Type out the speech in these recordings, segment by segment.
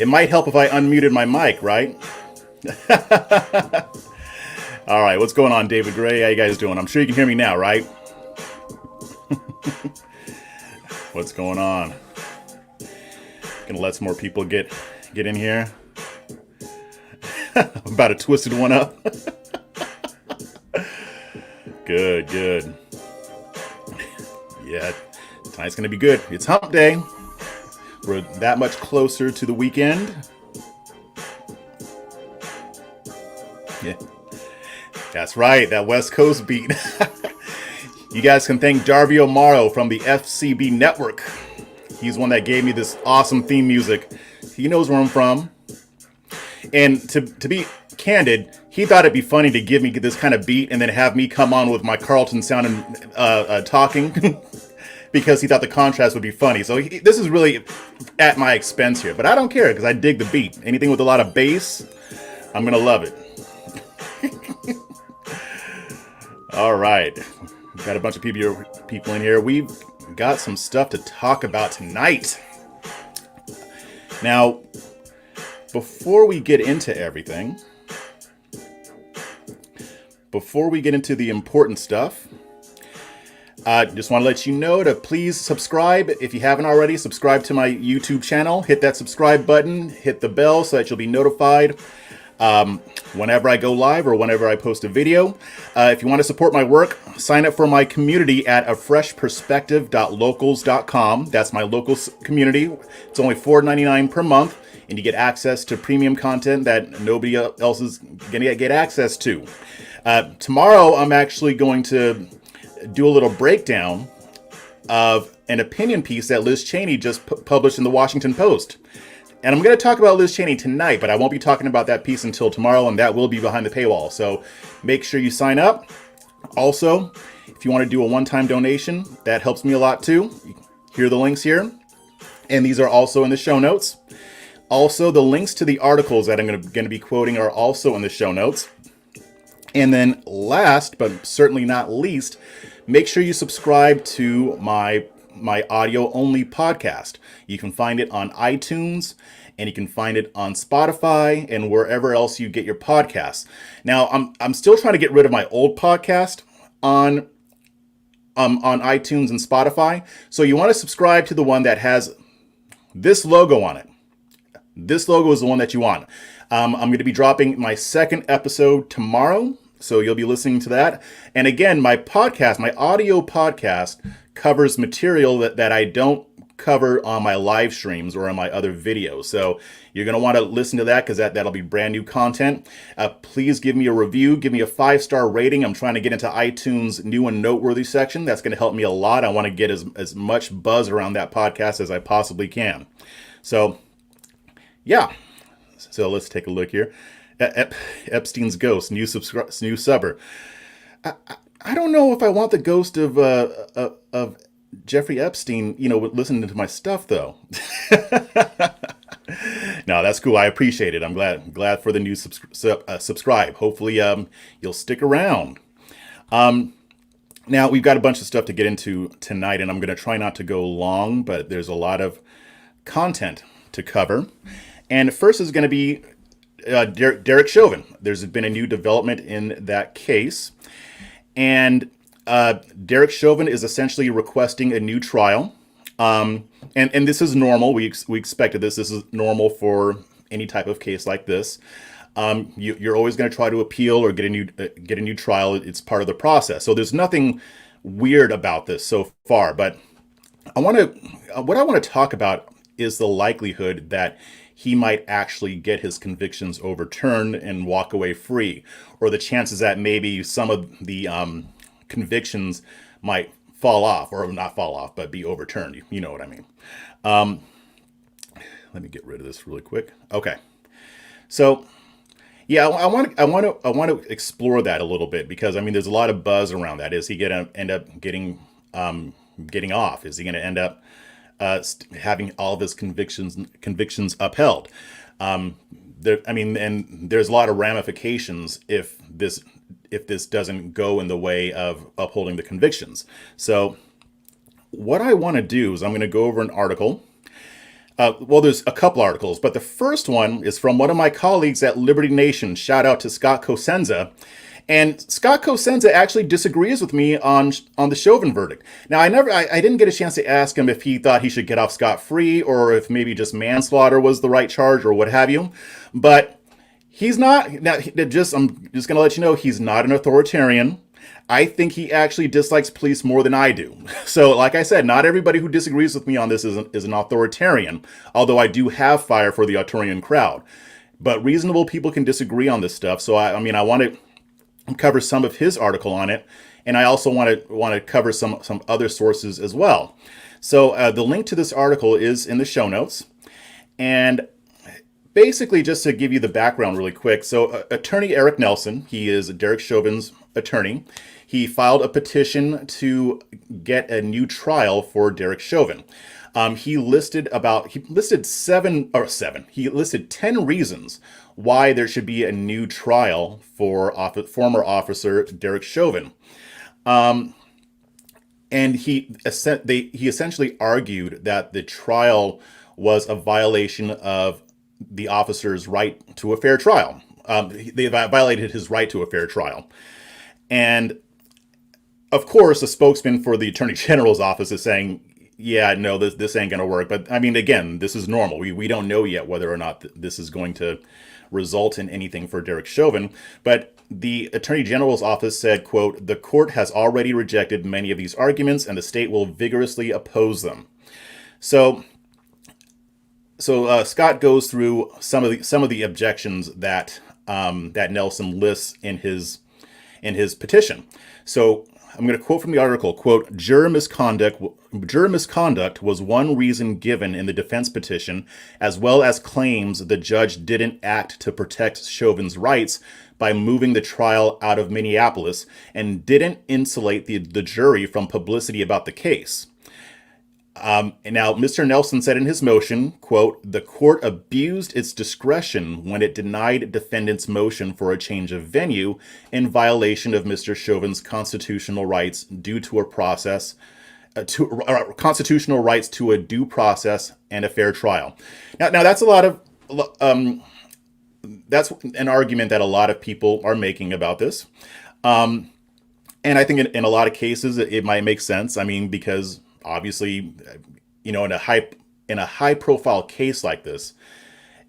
It might help if I unmuted my mic, right? All right, what's going on, David Gray? How you guys doing? I'm sure you can hear me now, right? What's going on? Gonna let some more people get in here. I'm about to twisted one up. Good. Yeah, tonight's gonna be good. It's hump day. We're that much closer to the weekend. Yeah, that's right, that West Coast beat. You guys can thank Jarvie O'Morrow from the FCB Network. He's one that gave me this awesome theme music. He knows where I'm from. And to be candid, he thought it'd be funny to give me this kind of beat and then have me come on with my Carlton sound and talking because he thought the contrast would be funny. So this is really at my expense here, but I don't care because I dig the beat. Anything with a lot of bass, I'm going to love it. All right. We've got a bunch of people in here. We've got some stuff to talk about tonight. Now, before we get into everything, before we get into the important stuff, I just want to let you know to please subscribe. If you haven't already, subscribe to my YouTube channel. Hit that subscribe button, hit the bell so that you'll be notified whenever I go live or whenever I post a video. If you want to support my work, sign up for my community at afreshperspective.locals.com. That's my locals community. It's only $4.99 per month, and you get access to premium content that nobody else is going to get access to. Tomorrow, I'm actually going to do a little breakdown of an opinion piece that Liz Cheney just published in the Washington Post. And I'm going to talk about Liz Cheney tonight, but I won't be talking about that piece until tomorrow, and that will be behind the paywall. So make sure you sign up. Also, if you want to do a one-time donation, that helps me a lot too. Here are the links here. And these are also in the show notes. Also, the links to the articles that I'm going to be quoting are also in the show notes. And then last, but certainly not least, make sure you subscribe to my audio-only podcast. You can find it on iTunes, and you can find it on Spotify and wherever else you get your podcasts. Now, I'm still trying to get rid of my old podcast on iTunes and Spotify. So you want to subscribe to the one that has this logo on it. This logo is the one that you want. I'm going to be dropping my second episode tomorrow, so you'll be listening to that. And again, my podcast, my audio podcast, covers material that I don't cover on my live streams or on my other videos. So you're going to want to listen to that because that'll be brand new content. Please give me a review. Give me a 5-star rating. I'm trying to get into iTunes new and noteworthy section. That's going to help me a lot. I want to get as much buzz around that podcast as I possibly can. So, yeah. So let's take a look here. Epstein's ghost, new subber. I don't know if I want the ghost of Jeffrey Epstein, listening to my stuff though. No, that's cool. I appreciate it. I'm glad for the new subscribe. Hopefully, you'll stick around. Now we've got a bunch of stuff to get into tonight, and I'm going to try not to go long, but there's a lot of content to cover. And first is going to be Derek Chauvin. There's been a new development in that case. And Derek Chauvin is essentially requesting a new trial. And this is normal. We expected this. This is normal for any type of case like this. You're always going to try to appeal or get a new trial. It's part of the process. So there's nothing weird about this so far. But what I want to talk about is the likelihood that he might actually get his convictions overturned and walk away free, or the chances that maybe some of the convictions might fall off, or not fall off, but be overturned. You know what I mean. Let me get rid of this really quick. Okay. So, yeah, I want to explore that a little bit because there's a lot of buzz around that. Is he going to end up getting off? Is he going to end up having all of his convictions upheld? And there's a lot of ramifications if this doesn't go in the way of upholding the convictions. So what I want to do is I'm going to go over an article Well, there's a couple articles, but the first one is from one of my colleagues at Liberty Nation. Shout out to Scott Cosenza. And Scott Cosenza actually disagrees with me on the Chauvin verdict. Now, I didn't get a chance to ask him if he thought he should get off scot-free or if maybe just manslaughter was the right charge or what have you. But he's not. Now, I'm just going to let you know he's not an authoritarian. I think he actually dislikes police more than I do. So, like I said, not everybody who disagrees with me on this is an authoritarian, although I do have fire for the authoritarian crowd. But reasonable people can disagree on this stuff. So, I want to cover some of his article on it, and I also want to cover some other sources as well. So the link to this article is in the show notes, and basically just to give you the background really quick. So attorney Eric Nelson, he is Derek Chauvin's attorney. He filed a petition to get a new trial for Derek Chauvin. He listed 10 reasons why there should be a new trial for former officer Derek Chauvin. And he essentially argued that the trial was a violation of the officer's right to a fair trial. They violated his right to a fair trial. And of course, a spokesman for the Attorney General's office is saying, yeah, no, this ain't going to work. But I mean, again, this is normal. We don't know yet whether or not this is going to result in anything for Derek Chauvin. But the Attorney General's office said, quote, "The court has already rejected many of these arguments and the state will vigorously oppose them." So Scott goes through some of the objections that Nelson lists in his petition. So I'm going to quote from the article, quote, juror misconduct was one reason given in the defense petition, as well as claims the judge didn't act to protect Chauvin's rights by moving the trial out of Minneapolis and didn't insulate the jury from publicity about the case. And now, Mr. Nelson said in his motion, quote, "The court abused its discretion when it denied defendant's motion for a change of venue in violation of Mr. Chauvin's constitutional rights due to a process, constitutional rights to a due process and a fair trial." Now that's that's an argument that a lot of people are making about this. And I think in a lot of cases it might make sense. I mean, because obviously, in a high profile case like this,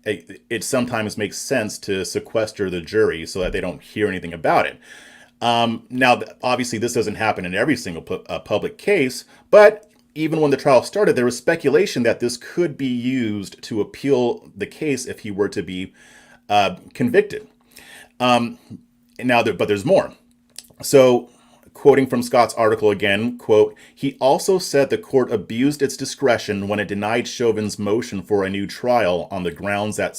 it sometimes makes sense to sequester the jury so that they don't hear anything about it. Now, obviously, this doesn't happen in every single public case, but even when the trial started, there was speculation that this could be used to appeal the case if he were to be convicted. But there's more. So, quoting from Scott's article again, quote, "He also said the court abused its discretion when it denied Chauvin's motion for a new trial on the grounds that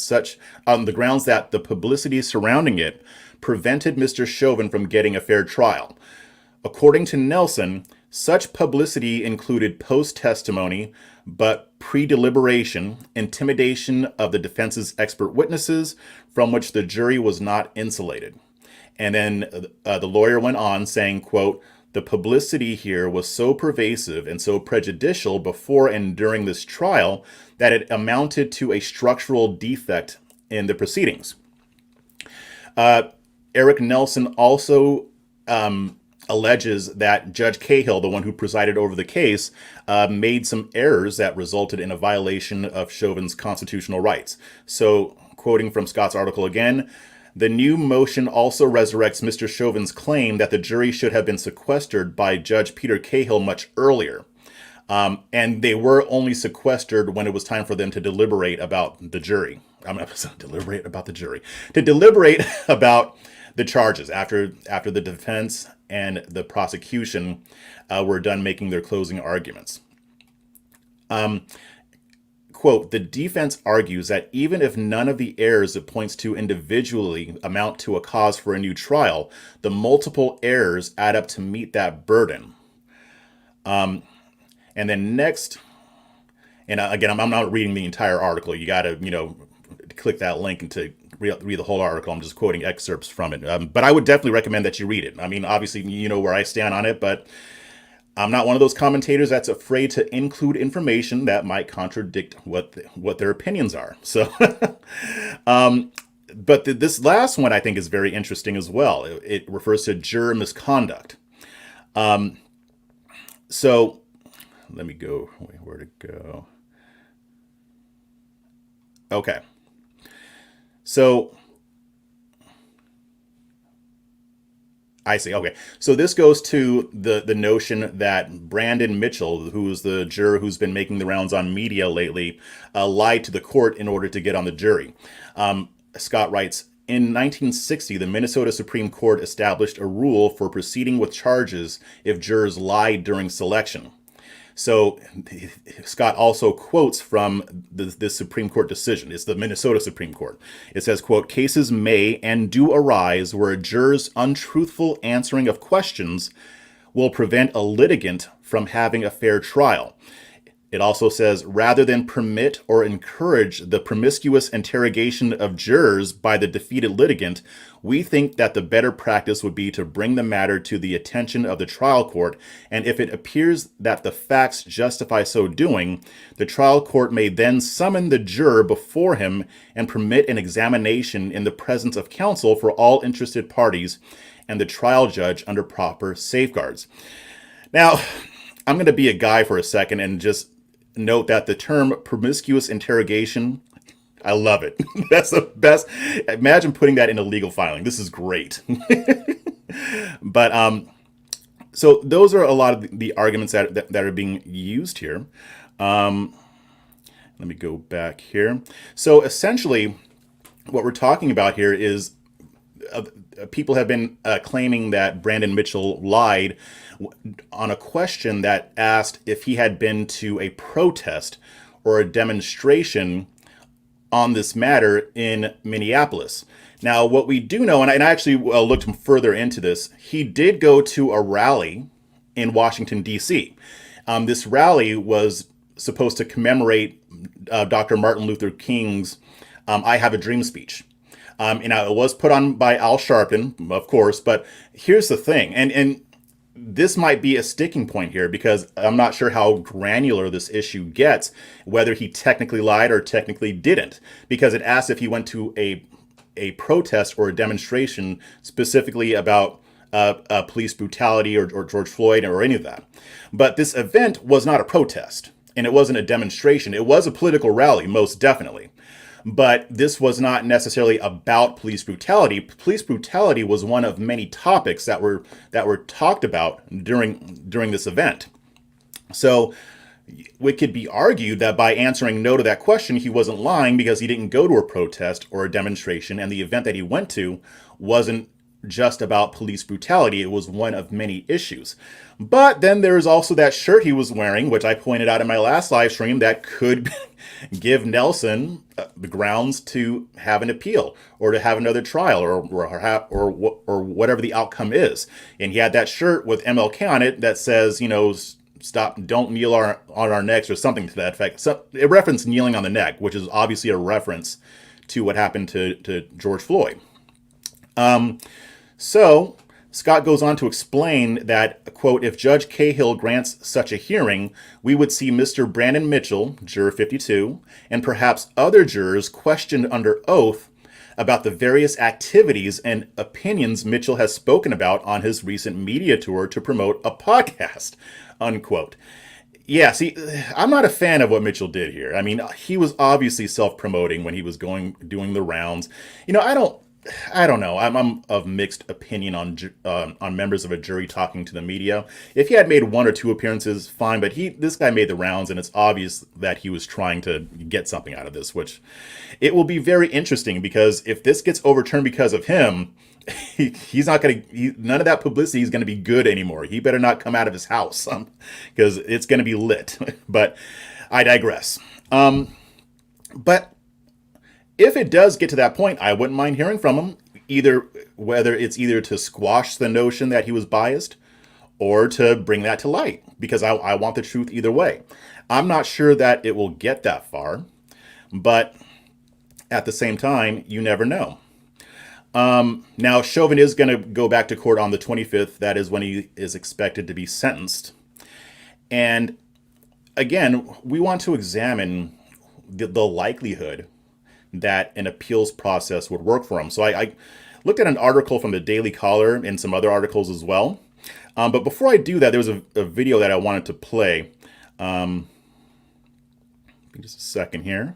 the publicity surrounding it prevented Mr. Chauvin from getting a fair trial. According to Nelson, such publicity included post-testimony, but pre-deliberation, intimidation of the defense's expert witnesses, from which the jury was not insulated." And then the lawyer went on saying, quote, "The publicity here was so pervasive and so prejudicial before and during this trial that it amounted to a structural defect in the proceedings." Eric Nelson also alleges that Judge Cahill, the one who presided over the case, made some errors that resulted in a violation of Chauvin's constitutional rights. So, quoting from Scott's article again, "The new motion also resurrects Mr. Chauvin's claim that the jury should have been sequestered by Judge Peter Cahill much earlier. And they were only sequestered when it was time for them to deliberate about the jury. To deliberate about the charges after the defense and the prosecution were done making their closing arguments." Quote, "The defense argues that even if none of the errors it points to individually amount to a cause for a new trial, the multiple errors add up to meet that burden." And then next, and again, I'm not reading the entire article. You got to, click that link and to read the whole article. I'm just quoting excerpts from it. But I would definitely recommend that you read it. I mean, obviously, you know where I stand on it, but I'm not one of those commentators that's afraid to include information that might contradict what their opinions are. So, but this last one I think is very interesting as well. It refers to juror misconduct. So let me go. Wait, where to go? Okay. So I see. Okay. So this goes to the notion that Brandon Mitchell, who's the juror who's been making the rounds on media lately, lied to the court in order to get on the jury. Scott writes, in 1960, the Minnesota Supreme Court established a rule for proceeding with charges if jurors lied during selection. So Scott also quotes from this Supreme Court decision. It's the Minnesota Supreme Court. It says, quote, cases may and do arise where a juror's untruthful answering of questions will prevent a litigant from having a fair trial. It also says, rather than permit or encourage the promiscuous interrogation of jurors by the defeated litigant, we think that the better practice would be to bring the matter to the attention of the trial court, and if it appears that the facts justify so doing, the trial court may then summon the juror before him and permit an examination in the presence of counsel for all interested parties and the trial judge under proper safeguards. Now, I'm going to be a guy for a second and just note that the term promiscuous interrogation, I love it. That's the best. Imagine putting that in a legal filing. This is great. But so those are a lot of the arguments that are being used here. Let me go back here. So essentially, what we're talking about here is people have been claiming that Brandon Mitchell lied on a question that asked if he had been to a protest or a demonstration on this matter in Minneapolis. Now, what we do know, and I actually looked further into this, he did go to a rally in Washington, D.C. This rally was supposed to commemorate Dr. Martin Luther King's I Have a Dream speech. And it was put on by Al Sharpton, of course, but here's the thing, and this might be a sticking point here because I'm not sure how granular this issue gets, whether he technically lied or technically didn't, because it asks if he went to a protest or a demonstration specifically about police brutality or George Floyd or any of that. But this event was not a protest, and it wasn't a demonstration. It was a political rally, most definitely. But this was not necessarily about police brutality. Police brutality was one of many topics that were talked about during this event. So it could be argued that by answering no to that question, he wasn't lying because he didn't go to a protest or a demonstration, and the event that he went to wasn't just about police brutality. It was one of many issues. But then there's also that shirt he was wearing, which I pointed out in my last live stream, that could give Nelson the grounds to have an appeal or to have another trial or whatever the outcome is. And he had that shirt with MLK on it that says, stop, don't kneel on our necks or something to that effect. So it referenced kneeling on the neck, which is obviously a reference to what happened to George Floyd. So Scott goes on to explain that, quote, if Judge Cahill grants such a hearing, we would see Mr. Brandon Mitchell, juror 52, and perhaps other jurors questioned under oath about the various activities and opinions Mitchell has spoken about on his recent media tour to promote a podcast, unquote. Yeah, see, I'm not a fan of what Mitchell did here. I mean, he was obviously self-promoting when he was doing the rounds. I don't know. I'm of mixed opinion on members of a jury talking to the media. If he had made one or two appearances, fine. But this guy made the rounds, and it's obvious that he was trying to get something out of this. Which it will be very interesting because if this gets overturned because of him, he's not going to. None of that publicity is going to be good anymore. He better not come out of his house because it's going to be lit. But I digress. But if it does get to that point, I wouldn't mind hearing from him, whether it's to squash the notion that he was biased or to bring that to light, because I want the truth either way. I'm not sure that it will get that far, but at the same time, you never know. Now, Chauvin is going to go back to court on the 25th. That is when he is expected to be sentenced. And again, we want to examine the likelihood that an appeals process would work for him. So I looked at an article from the Daily Caller and some other articles as well. But before I do that, there was a video that I wanted to play. Just a second here.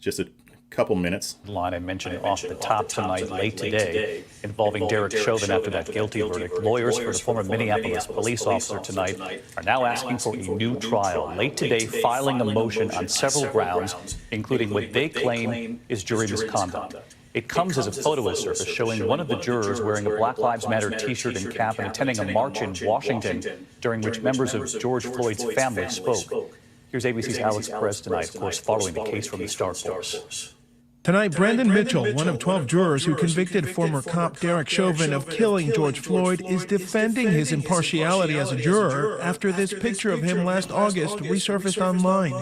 Just a couple minutes. Line I mentioned off the top tonight, late today, involving Derek Chauvin after that guilty verdict. Lawyers for the former Minneapolis police officer tonight are now asking for a new trial. Late today, filing a motion on several grounds, including what they claim is jury misconduct. It comes as a photo has surfaced showing one of the jurors wearing a Black Lives Matter t-shirt and cap and attending a march in Washington, during which members of George Floyd's family spoke. Here's ABC's Alex Perez tonight, of course, following the case from the Star Force. Tonight, Brandon Mitchell, one of 12 jurors who convicted former cop Derek Chauvin of killing George Floyd, is defending his impartiality as a juror after this picture of him last August resurfaced online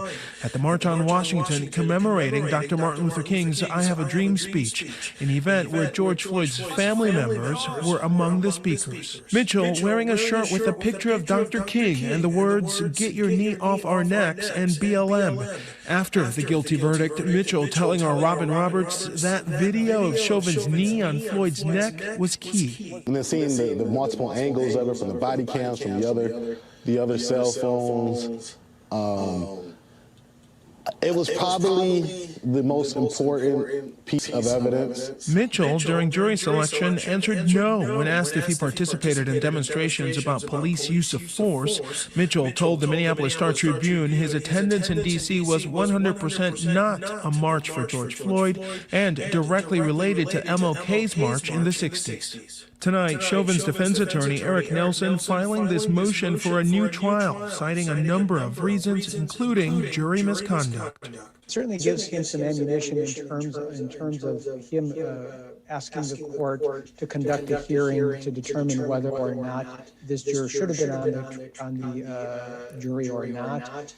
at the March on Washington commemorating Dr. Martin Luther King's I Have a Dream speech, an event where George Floyd's family members were among the speakers. Mitchell, wearing a shirt with a picture of Dr. King and the words, "Get your knee off our necks," and BLM. After the guilty verdict, Mitchell telling our Robin Roberts that video of Chauvin's knee on Floyd's neck was key. And then seeing the multiple angles of it from the body cams, from the other cell phones, it was probably the most important piece of evidence. Mitchell, during jury selection, answered no when asked if he participated in demonstrations about police use of force. Mitchell told the Minneapolis Star-Tribune his attendance in D.C. was 100% not a march for George Floyd and directly related to MLK's march in the 60s. Tonight, Chauvin's defense attorney, Eric Nelson, filing this motion for a new trial, citing a number of reasons, including jury misconduct. Certainly gives him some ammunition in terms of him asking the court to conduct a hearing to determine whether or not this juror should have been on the jury or not.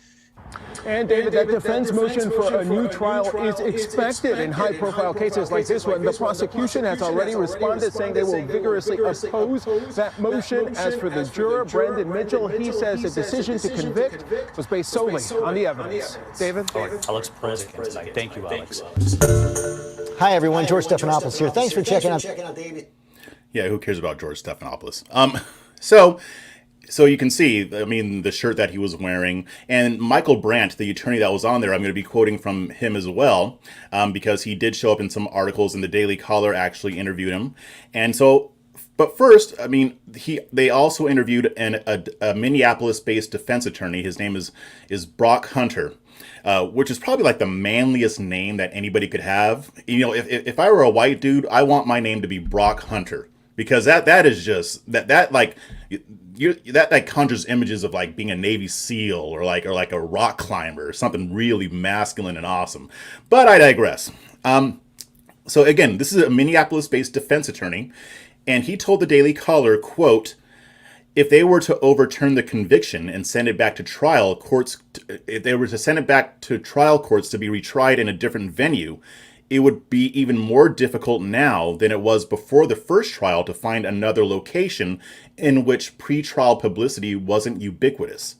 And David, that defense motion for a new trial is expected in high-profile cases like this one. The prosecution has already responded, saying they will vigorously oppose that motion. As for the juror, Brandon Mitchell, he says the decision to convict was based solely on the evidence. David? Alex Perez tonight. Thank you, Alex. Hi, everyone. George Stephanopoulos here. Thanks for checking out David. Yeah, who cares about George Stephanopoulos? So you can see, I mean, the shirt that he was wearing. And Michael Brandt, the attorney that was on there, I'm going to be quoting from him as well, because he did show up in some articles, and the Daily Caller actually interviewed him. And so, but first, I mean, they also interviewed a Minneapolis-based defense attorney. His name is Brock Hunter. Which is probably like the manliest name that anybody could have. You know, if I were a white dude, I want my name to be Brock Hunter, because that is just that like that conjures images of like being a Navy SEAL or like a rock climber or something really masculine and awesome. But I digress. So again, this is a Minneapolis-based defense attorney, and he told the Daily Caller, quote, if they were to overturn the conviction and send it back to trial courts, if they were to send it back to trial courts to be retried in a different venue, it would be even more difficult now than it was before the first trial to find another location in which pretrial publicity wasn't ubiquitous.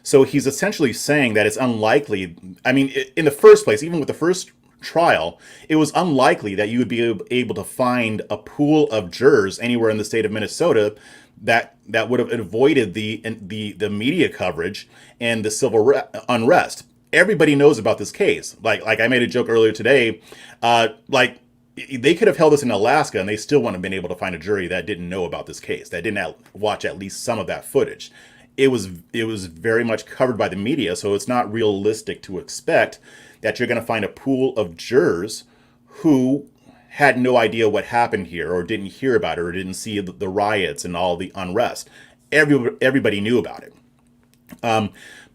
So he's essentially saying that it's unlikely, I mean, in the first place, even with the first trial, it was unlikely that you would be able to find a pool of jurors anywhere in the state of Minnesota that would have avoided the media coverage and the civil unrest. Everybody knows about this case. Like I made a joke earlier today, like they could have held this in Alaska and they still wouldn't have been able to find a jury that didn't know about this case, that didn't watch at least some of that footage. It was very much covered by the media, so it's not realistic to expect that you're going to find a pool of jurors who had no idea what happened here, or didn't hear about it, or didn't see the riots and all the unrest. Everybody knew about it.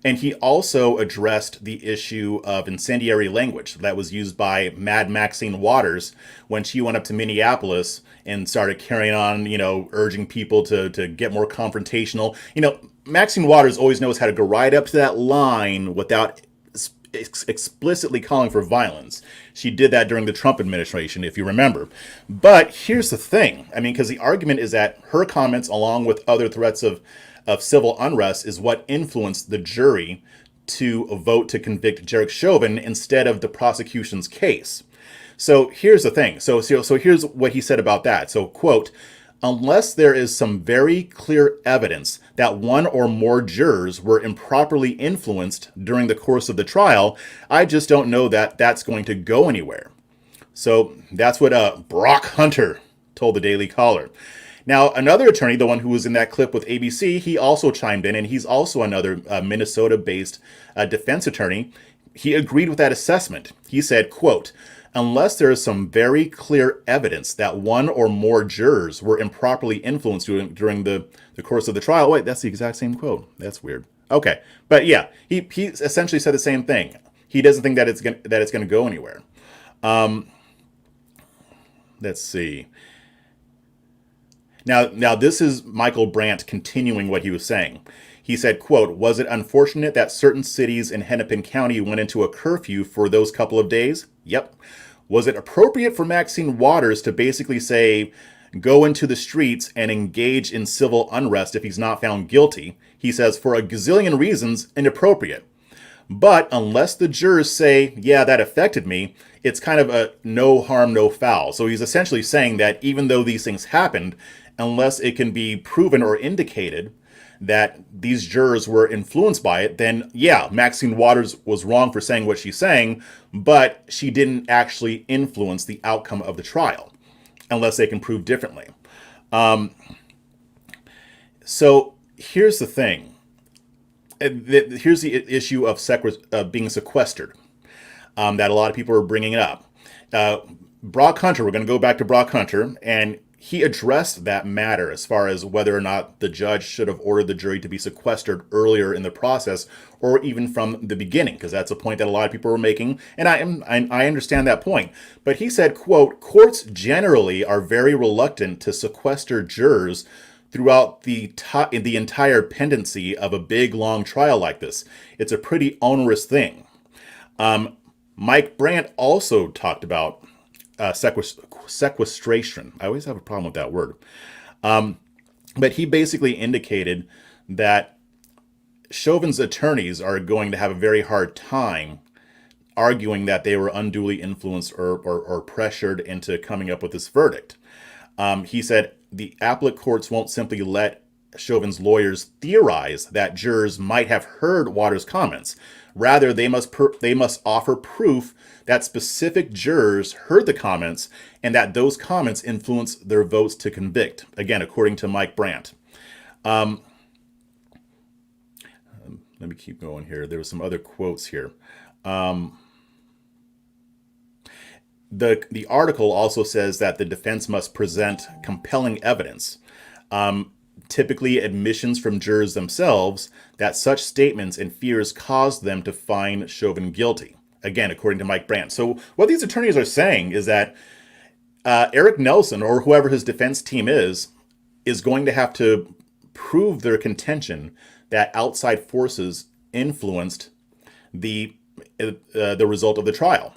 And he also addressed the issue of incendiary language that was used by Mad Maxine Waters when she went up to Minneapolis and started carrying on, urging people to get more confrontational. Maxine Waters always knows how to go right up to that line without explicitly calling for violence. She did that during the Trump administration, if you remember. But here's the thing. I mean, because the argument is that her comments, along with other threats of of civil unrest is what influenced the jury to vote to convict Derek Chauvin instead of the prosecution's case. So here's the thing. So here's what he said about that. So, quote, unless there is some very clear evidence that one or more jurors were improperly influenced during the course of the trial, I just don't know that that's going to go anywhere. So that's what Brock Hunter told the Daily Caller. Now, another attorney, the one who was in that clip with ABC, he also chimed in, and he's also another Minnesota-based defense attorney. He agreed with that assessment. He said, quote, unless there is some very clear evidence that one or more jurors were improperly influenced during the course of the trial. Wait, that's the exact same quote. That's weird. Okay, but yeah, he essentially said the same thing. He doesn't think that it's going to go anywhere. Let's see. Now this is Michael Brandt continuing what he was saying. He said, quote, was it unfortunate that certain cities in Hennepin County went into a curfew for those couple of days? Yep. Was it appropriate for Maxine Waters to basically say, go into the streets and engage in civil unrest if he's not found guilty? He says, for a gazillion reasons, inappropriate. But unless the jurors say, yeah, that affected me, it's kind of a no harm, no foul. So he's essentially saying that even though these things happened, unless it can be proven or indicated that these jurors were influenced by it, then yeah, Maxine Waters was wrong for saying what she's saying, but she didn't actually influence the outcome of the trial, unless they can prove differently. So here's the thing. Here's the issue of being sequestered that a lot of people are bringing up. Brock Hunter, we're going to go back to Brock Hunter, and he addressed that matter as far as whether or not the judge should have ordered the jury to be sequestered earlier in the process or even from the beginning, because that's a point that a lot of people were making, and I understand that point. But he said, quote, courts generally are very reluctant to sequester jurors throughout the entire pendency of a big, long trial like this. It's a pretty onerous thing. Mike Brandt also talked about sequestration. I always have a problem with that word. But he basically indicated that Chauvin's attorneys are going to have a very hard time arguing that they were unduly influenced or pressured into coming up with this verdict. He said the appellate courts won't simply let Chauvin's lawyers theorize that jurors might have heard Waters' comments. Rather, they must offer proof that specific jurors heard the comments and that those comments influenced their votes to convict. Again, according to Mike Brandt. Let me keep going here. There were some other quotes here. The article also says that the defense must present compelling evidence, typically admissions from jurors themselves, that such statements and fears caused them to find Chauvin guilty. Again, according to Mike Brandt. So what these attorneys are saying is that Eric Nelson, or whoever his defense team is going to have to prove their contention that outside forces influenced the result of the trial.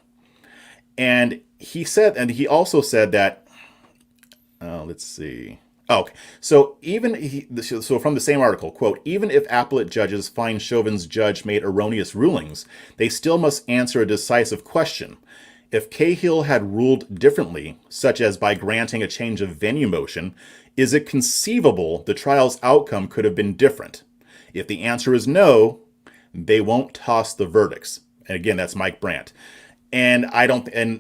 And he also said that, let's see. Okay, so so from the same article, quote, even if appellate judges find Chauvin's judge made erroneous rulings, they still must answer a decisive question. If Cahill had ruled differently, such as by granting a change of venue motion, is it conceivable the trial's outcome could have been different? If the answer is no, they won't toss the verdicts. And again, that's Mike Brandt. And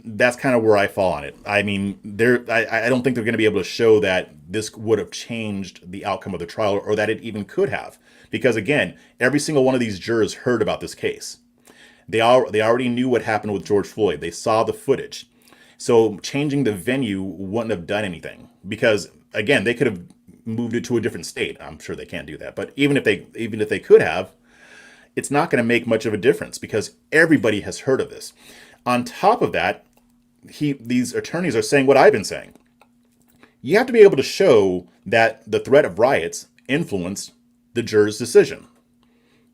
that's kind of where I fall on it. I mean, I don't think they're going to be able to show that this would have changed the outcome of the trial or that it even could have. Because again, every single one of these jurors heard about this case. They already knew what happened with George Floyd. They saw the footage. So changing the venue wouldn't have done anything. Because again, they could have moved it to a different state. I'm sure they can't do that. But even if they could have, it's not going to make much of a difference because everybody has heard of this. On top of that, these attorneys are saying what I've been saying. You have to be able to show that the threat of riots influenced the juror's decision.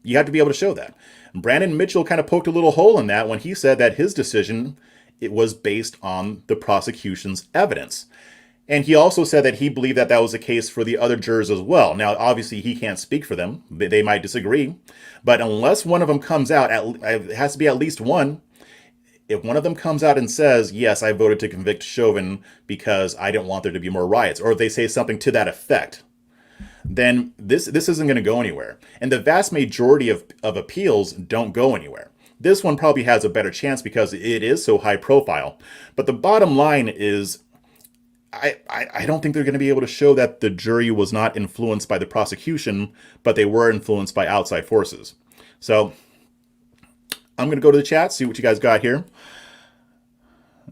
You have to be able to show that. Brandon Mitchell kind of poked a little hole in that when he said that his decision, it was based on the prosecution's evidence. And he also said that he believed that that was the case for the other jurors as well. Now, obviously, he can't speak for them. They might disagree. But unless one of them comes out, it has to be at least one. If one of them comes out and says, yes, I voted to convict Chauvin because I didn't want there to be more riots, or if they say something to that effect, then this isn't going to go anywhere. And the vast majority of appeals don't go anywhere. This one probably has a better chance because it is so high profile. But the bottom line is, I don't think they're going to be able to show that the jury was not influenced by the prosecution, but they were influenced by outside forces. So I'm going to go to the chat, see what you guys got here.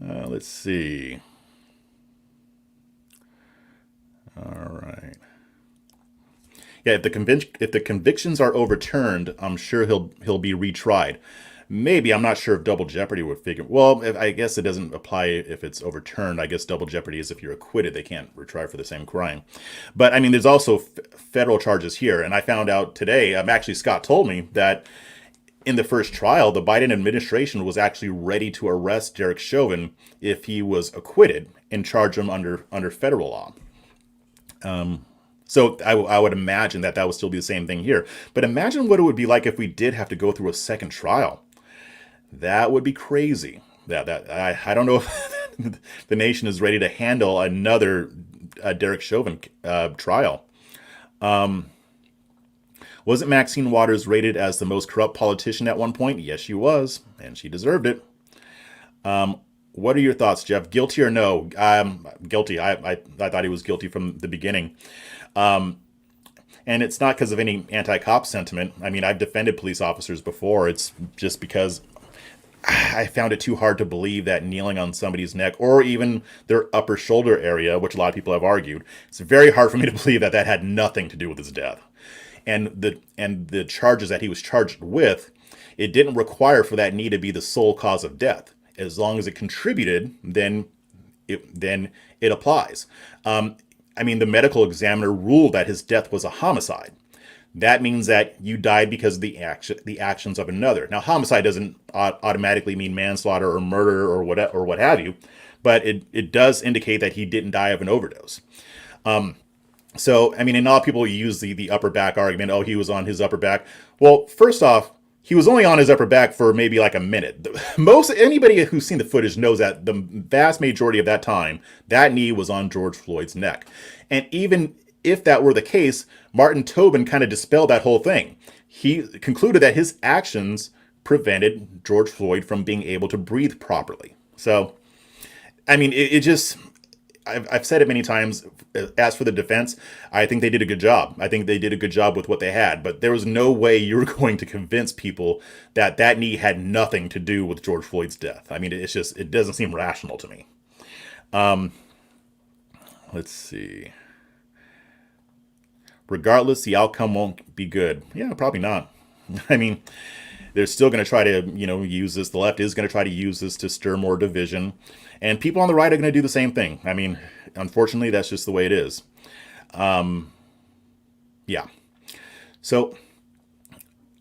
Let's see. All right. Yeah, if the convictions are overturned, I'm sure he'll be retried. Maybe, I'm not sure if double jeopardy would figure. Well, I guess it doesn't apply if it's overturned. I guess double jeopardy is if you're acquitted, they can't retry for the same crime. But I mean, there's also federal charges here. And I found out today, actually Scott told me that in the first trial, the Biden administration was actually ready to arrest Derek Chauvin if he was acquitted and charge him under federal law. So I would imagine that would still be the same thing here. But imagine what it would be like if we did have to go through a second trial. That would be crazy. I don't know if the nation is ready to handle another Derek Chauvin trial. Wasn't Maxine Waters rated as the most corrupt politician at one point? Yes, she was, and she deserved it. What are your thoughts, Jeff? Guilty or no? Guilty. I thought he was guilty from the beginning. And it's not because of any anti-cop sentiment. I mean, I've defended police officers before. It's just because I found it too hard to believe that kneeling on somebody's neck or even their upper shoulder area, which a lot of people have argued, it's very hard for me to believe that had nothing to do with his death. And the charges that he was charged with, it didn't require for that knee to be the sole cause of death. As long as it contributed, then it applies. I mean, the medical examiner ruled that his death was a homicide. That means that you died because of the actions of another. Now, homicide doesn't automatically mean manslaughter or murder or what have you, but it does indicate that he didn't die of an overdose. So, I mean, and a lot of people use the upper back argument. Oh, he was on his upper back. Well, first off, he was only on his upper back for maybe like a minute. Anybody who's seen the footage knows that the vast majority of that time, that knee was on George Floyd's neck. And even if that were the case, Martin Tobin kind of dispelled that whole thing. He concluded that his actions prevented George Floyd from being able to breathe properly. So, I mean, I've said it many times. As for the defense, I think they did a good job. I think they did a good job with what they had. But there was no way you were going to convince people that knee had nothing to do with George Floyd's death. I mean, it doesn't seem rational to me. Let's see. Regardless, the outcome won't be good. Yeah, probably not. I mean, they're still going to try to, use this. The left is going to try to use this to stir more division. And people on the right are going to do the same thing. I mean, unfortunately, that's just the way it is. Yeah. So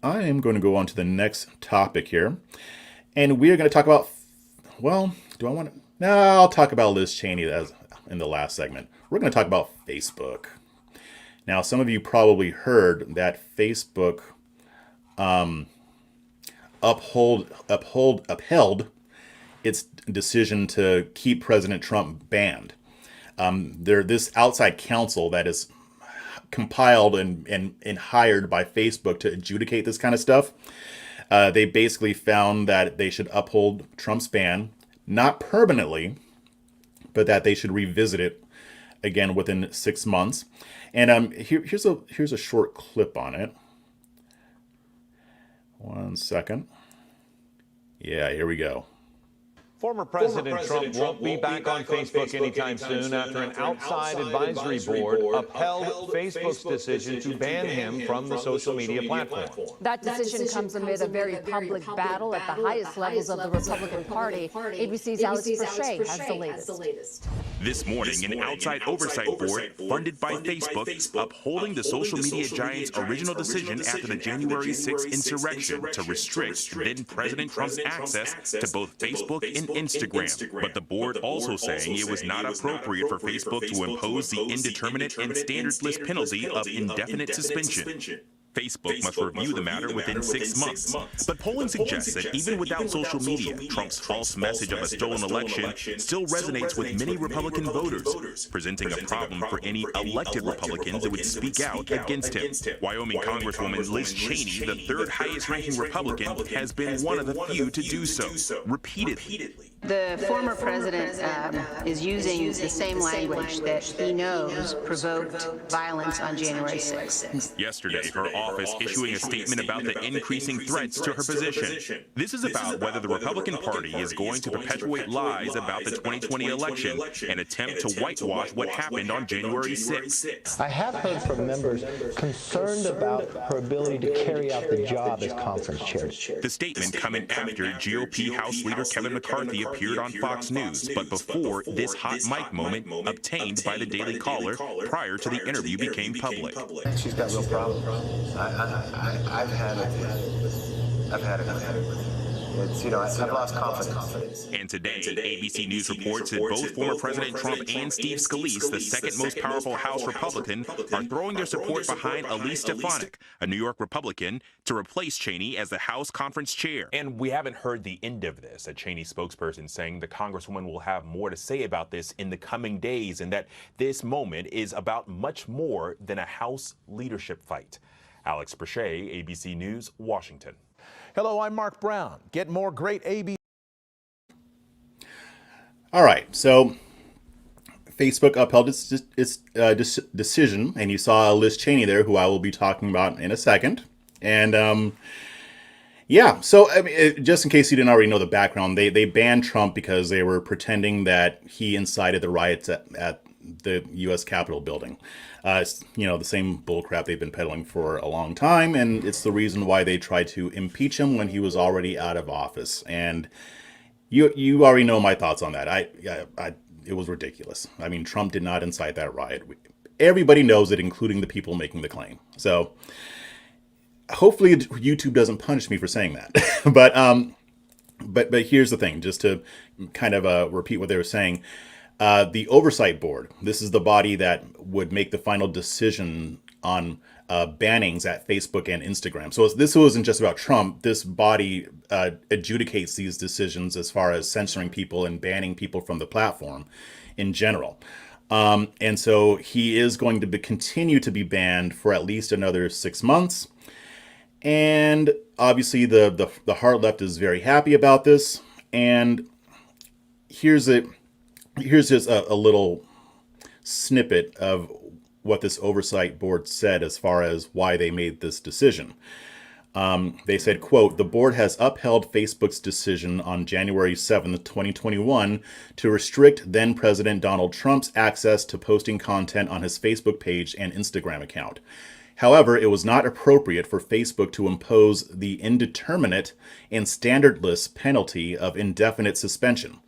I am going to go on to the next topic here. And we are going to talk about, well, do I want to? No, I'll talk about Liz Cheney as in the last segment. We're going to talk about Facebook. Now, some of you probably heard that Facebook upheld its decision to keep President Trump banned. This outside counsel that is compiled and hired by Facebook to adjudicate this kind of stuff, they basically found that they should uphold Trump's ban, not permanently, but that they should revisit it again within 6 months. And here's a short clip on it. 1 second. Yeah, here we go. Former President Trump won't be back on Facebook anytime soon after an outside advisory board upheld Facebook's decision to ban him from the social media platform. That decision comes amid a very public battle at the highest levels of the Republican Party. ABC's Alex Brochet has the latest. This morning, an outside oversight board funded by Facebook upholding the social media giant's original decision after the January 6th insurrection to restrict then President Trump's access to both Facebook and and Instagram, but the board also saying it was not appropriate for Facebook to impose the indeterminate and standardless penalty of indefinite suspension. Facebook must review the matter within 6 months. But polling suggests that even without social media, Trump's false message of a stolen election still resonates with many Republican voters, presenting a problem for any elected Republicans that would speak out against him. Wyoming Congresswoman Liz Cheney, the third highest-ranking Republican, has been one of the few to do so, repeatedly. The former president is using the same language that he knows provoked violence on January 6th. Yesterday, her office issuing a statement about the increasing threats to her position. This is about whether the Republican Party is going to perpetuate lies about the 2020 election and attempt to whitewash what happened on January 6th. I have heard from members concerned about her ability to carry out the job as conference chair. The statement coming after GOP House Leader Kevin McCarthy appeared on Fox News, but before this hot mic moment obtained by the Daily Caller prior to the interview became public. She's got real problems. I've had it. It's, I've lost confidence. And today, ABC News reports that both former President Trump and Steve Scalise, the second most powerful House Republican, are throwing their support behind Elise Stefanik, a New York Republican, to replace Cheney as the House Conference Chair. And we haven't heard the end of this, a Cheney spokesperson saying the Congresswoman will have more to say about this in the coming days, and that this moment is about much more than a House leadership fight. Alex Brachet, ABC News, Washington. Hello, I'm Mark Brown. Get more great ABC. All right, so Facebook upheld its decision, and you saw Liz Cheney there, who I will be talking about in a second. And yeah, so I mean, just in case you didn't already know the background, they banned Trump because they were pretending that he incited the riots at the U.S. Capitol building. The same bullcrap they've been peddling for a long time, and it's the reason why they tried to impeach him when he was already out of office. And you already know my thoughts on that. It was ridiculous. I mean, Trump did not incite that riot. Everybody knows it, including the people making the claim. So hopefully YouTube doesn't punish me for saying that. But here's the thing, just to kind of repeat what they were saying. The Oversight Board, this is the body that would make the final decision on bannings at Facebook and Instagram. So this wasn't just about Trump. This body adjudicates these decisions as far as censoring people and banning people from the platform in general. And so he is going to continue to be banned for at least another 6 months. And obviously the hard left is very happy about this. And here's just a little snippet of what this oversight board said as far as why they made this decision. They said, quote, "The board has upheld Facebook's decision on January 7th, 2021 to restrict then President Donald Trump's access to posting content on his Facebook page and Instagram account. However, it was not appropriate for Facebook to impose the indeterminate and standardless penalty of indefinite suspension.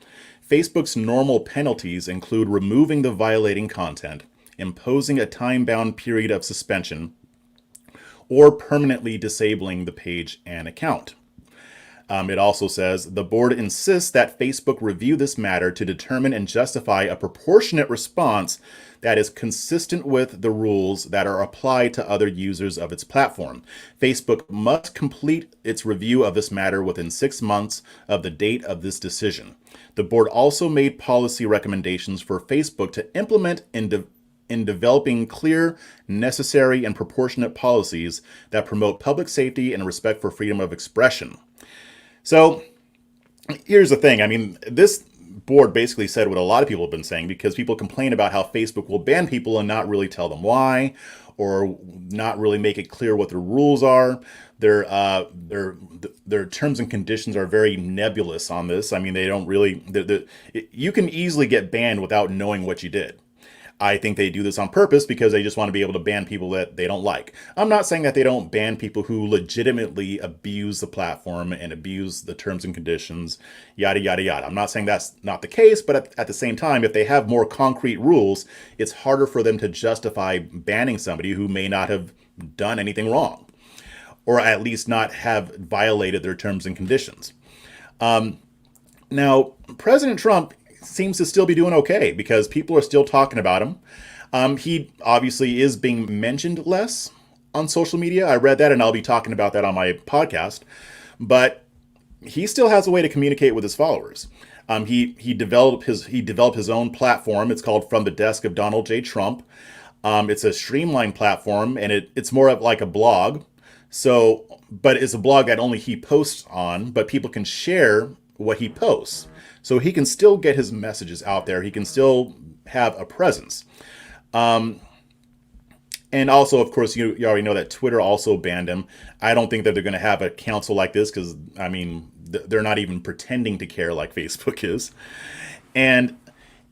Facebook's normal penalties include removing the violating content, imposing a time-bound period of suspension, or permanently disabling the page and account." It also says, "The board insists that Facebook review this matter to determine and justify a proportionate response that is consistent with the rules that are applied to other users of its platform. Facebook must complete its review of this matter within 6 months of the date of this decision. The board also made policy recommendations for Facebook to implement in developing clear, necessary, and proportionate policies that promote public safety and respect for freedom of expression." So here's the thing. I mean, this board basically said what a lot of people have been saying, because people complain about how Facebook will ban people and not really tell them why, or not really make it clear what the rules are. Their terms and conditions are very nebulous on this. I mean, they don't really, you can easily get banned without knowing what you did. I think they do this on purpose because they just want to be able to ban people that they don't like. I'm not saying that they don't ban people who legitimately abuse the platform and abuse the terms and conditions, yada, yada, yada. I'm not saying that's not the case, but at the same time, if they have more concrete rules, it's harder for them to justify banning somebody who may not have done anything wrong, or at least not have violated their terms and conditions. Now, President Trump seems to still be doing okay because people are still talking about him. He obviously is being mentioned less on social media. I read that, and I'll be talking about that on my podcast. But he still has a way to communicate with his followers. He developed his own platform. It's called From the Desk of Donald J. Trump. It's a streamlined platform, and it's more of like a blog. But it's a blog that only he posts on, but people can share what he posts. So he can still get his messages out there. He can still have a presence. And also, of course, you already know that Twitter also banned him. I don't think that they're going to have a council like this because, I mean, they're not even pretending to care like Facebook is. And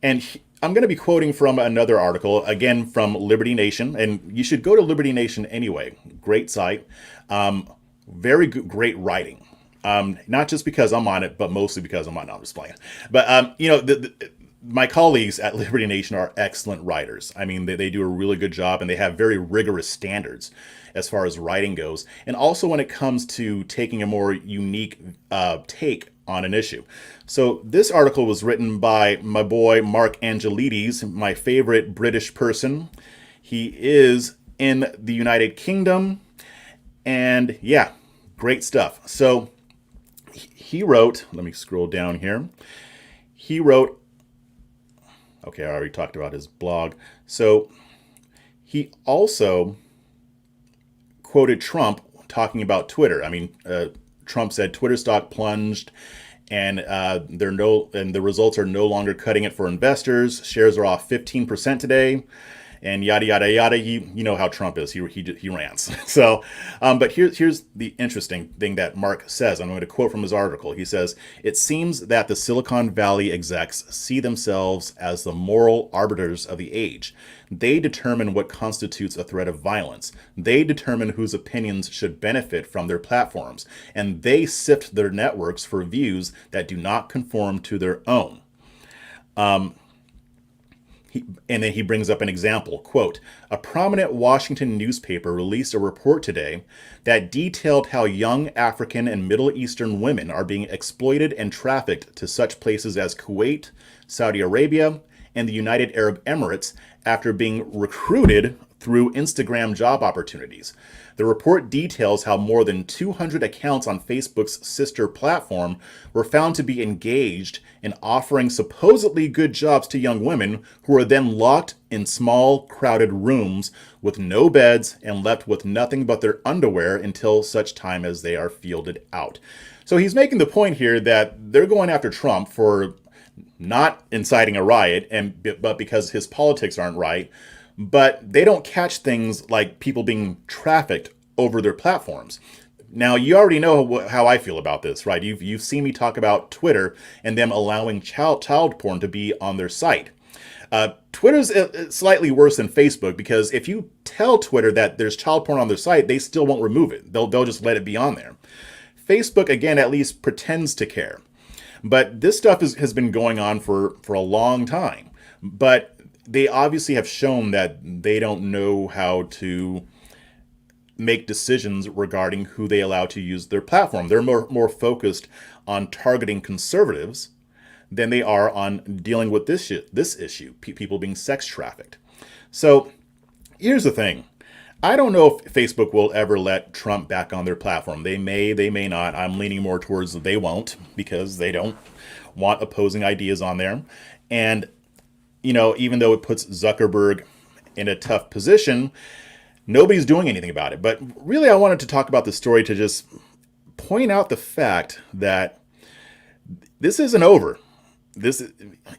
I'm going to be quoting from another article, again, from Liberty Nation. And you should go to Liberty Nation anyway. Great site. Very good, great writing. Not just because I'm on it, but mostly because I'm on it. I'm just playing. But, my colleagues at Liberty Nation are excellent writers. I mean, they do a really good job, and they have very rigorous standards as far as writing goes. And also when it comes to taking a more unique take on an issue. So this article was written by my boy, Mark Angelides, my favorite British person. He is in the United Kingdom. And yeah, great stuff. So he wrote, let me scroll down here. He wrote, okay, I already talked about his blog. So he also quoted Trump talking about Twitter. I mean, Trump said Twitter stock plunged, and the results are no longer cutting it for investors. Shares are off 15% today, and yada yada yada. You know how Trump is. He rants. So, but here's the interesting thing that Mark says. I'm going to quote from his article. He says, "It seems that the Silicon Valley execs see themselves as the moral arbiters of the age. They determine what constitutes a threat of violence. They determine whose opinions should benefit from their platforms, and they sift their networks for views that do not conform to their own." And then he brings up an example, quote, "A prominent Washington newspaper released a report today that detailed how young African and Middle Eastern women are being exploited and trafficked to such places as Kuwait, Saudi Arabia, and the United Arab Emirates after being recruited through Instagram job opportunities. The report details how more than 200 accounts on Facebook's sister platform were found to be engaged in offering supposedly good jobs to young women who are then locked in small, crowded rooms with no beds and left with nothing but their underwear until such time as they are fielded out." So he's making the point here that they're going after Trump for not inciting a riot, but because his politics aren't right. But they don't catch things like people being trafficked over their platforms. Now, you already know how I feel about this, right? You've seen me talk about Twitter and them allowing child porn to be on their site. Twitter's slightly worse than Facebook because if you tell Twitter that there's child porn on their site, they still won't remove it. They'll just let it be on there. Facebook, again, at least pretends to care. But this stuff has been going on for a long time. But they obviously have shown that they don't know how to make decisions regarding who they allow to use their platform. They're more focused on targeting conservatives than they are on dealing with this issue, people being sex trafficked. So here's the thing. I don't know if Facebook will ever let Trump back on their platform. They may not. I'm leaning more towards they won't because they don't want opposing ideas on there. And even though it puts Zuckerberg in a tough position, nobody's doing anything about it. But really, I wanted to talk about this story to just point out the fact that this isn't over.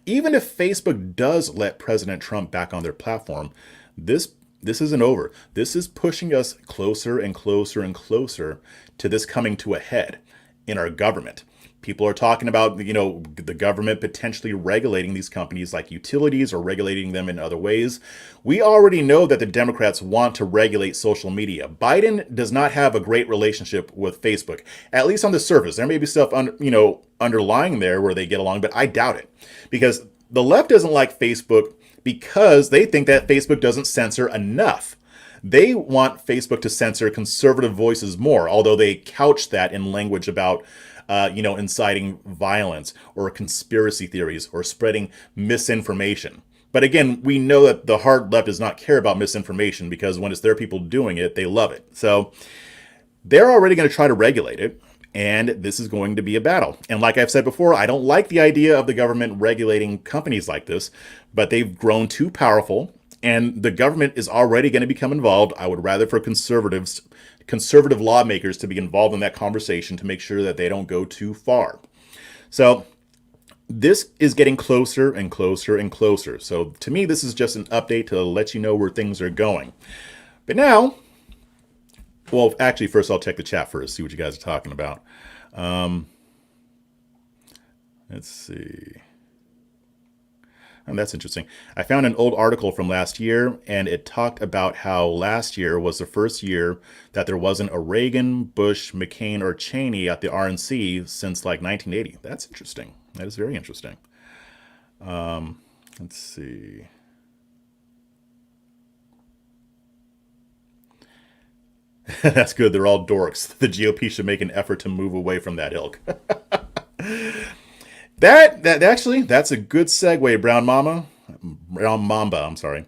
Even if Facebook does let President Trump back on their platform, this isn't over. This is pushing us closer and closer and closer to this coming to a head in our government. People are talking about, the government potentially regulating these companies like utilities or regulating them in other ways. We already know that the Democrats want to regulate social media. Biden does not have a great relationship with Facebook, at least on the surface. There may be stuff, underlying there where they get along, but I doubt it because the left doesn't like Facebook because they think that Facebook doesn't censor enough. They want Facebook to censor conservative voices more, although they couch that in language about inciting violence or conspiracy theories or spreading misinformation. But again, we know that the hard left does not care about misinformation because when it's their people doing it, they love it. So they're already going to try to regulate it, and this is going to be a battle. And like I've said before, I don't like the idea of the government regulating companies like this, but they've grown too powerful, and the government is already going to become involved. I would rather for conservative lawmakers to be involved in that conversation to make sure that they don't go too far. So this is getting closer and closer and closer. So to me, this is just an update to let you know where things are going. But now, well, actually, first I'll check the chat first, see what you guys are talking about. Let's see. And that's interesting. I found an old article from last year, and it talked about how last year was the first year that there wasn't a Reagan, Bush, McCain, or Cheney at the RNC since like 1980. That's interesting. That is very interesting. Let's see. That's good. They're all dorks. The GOP should make an effort to move away from that ilk. That actually, that's a good segue, Brown Mamba, I'm sorry.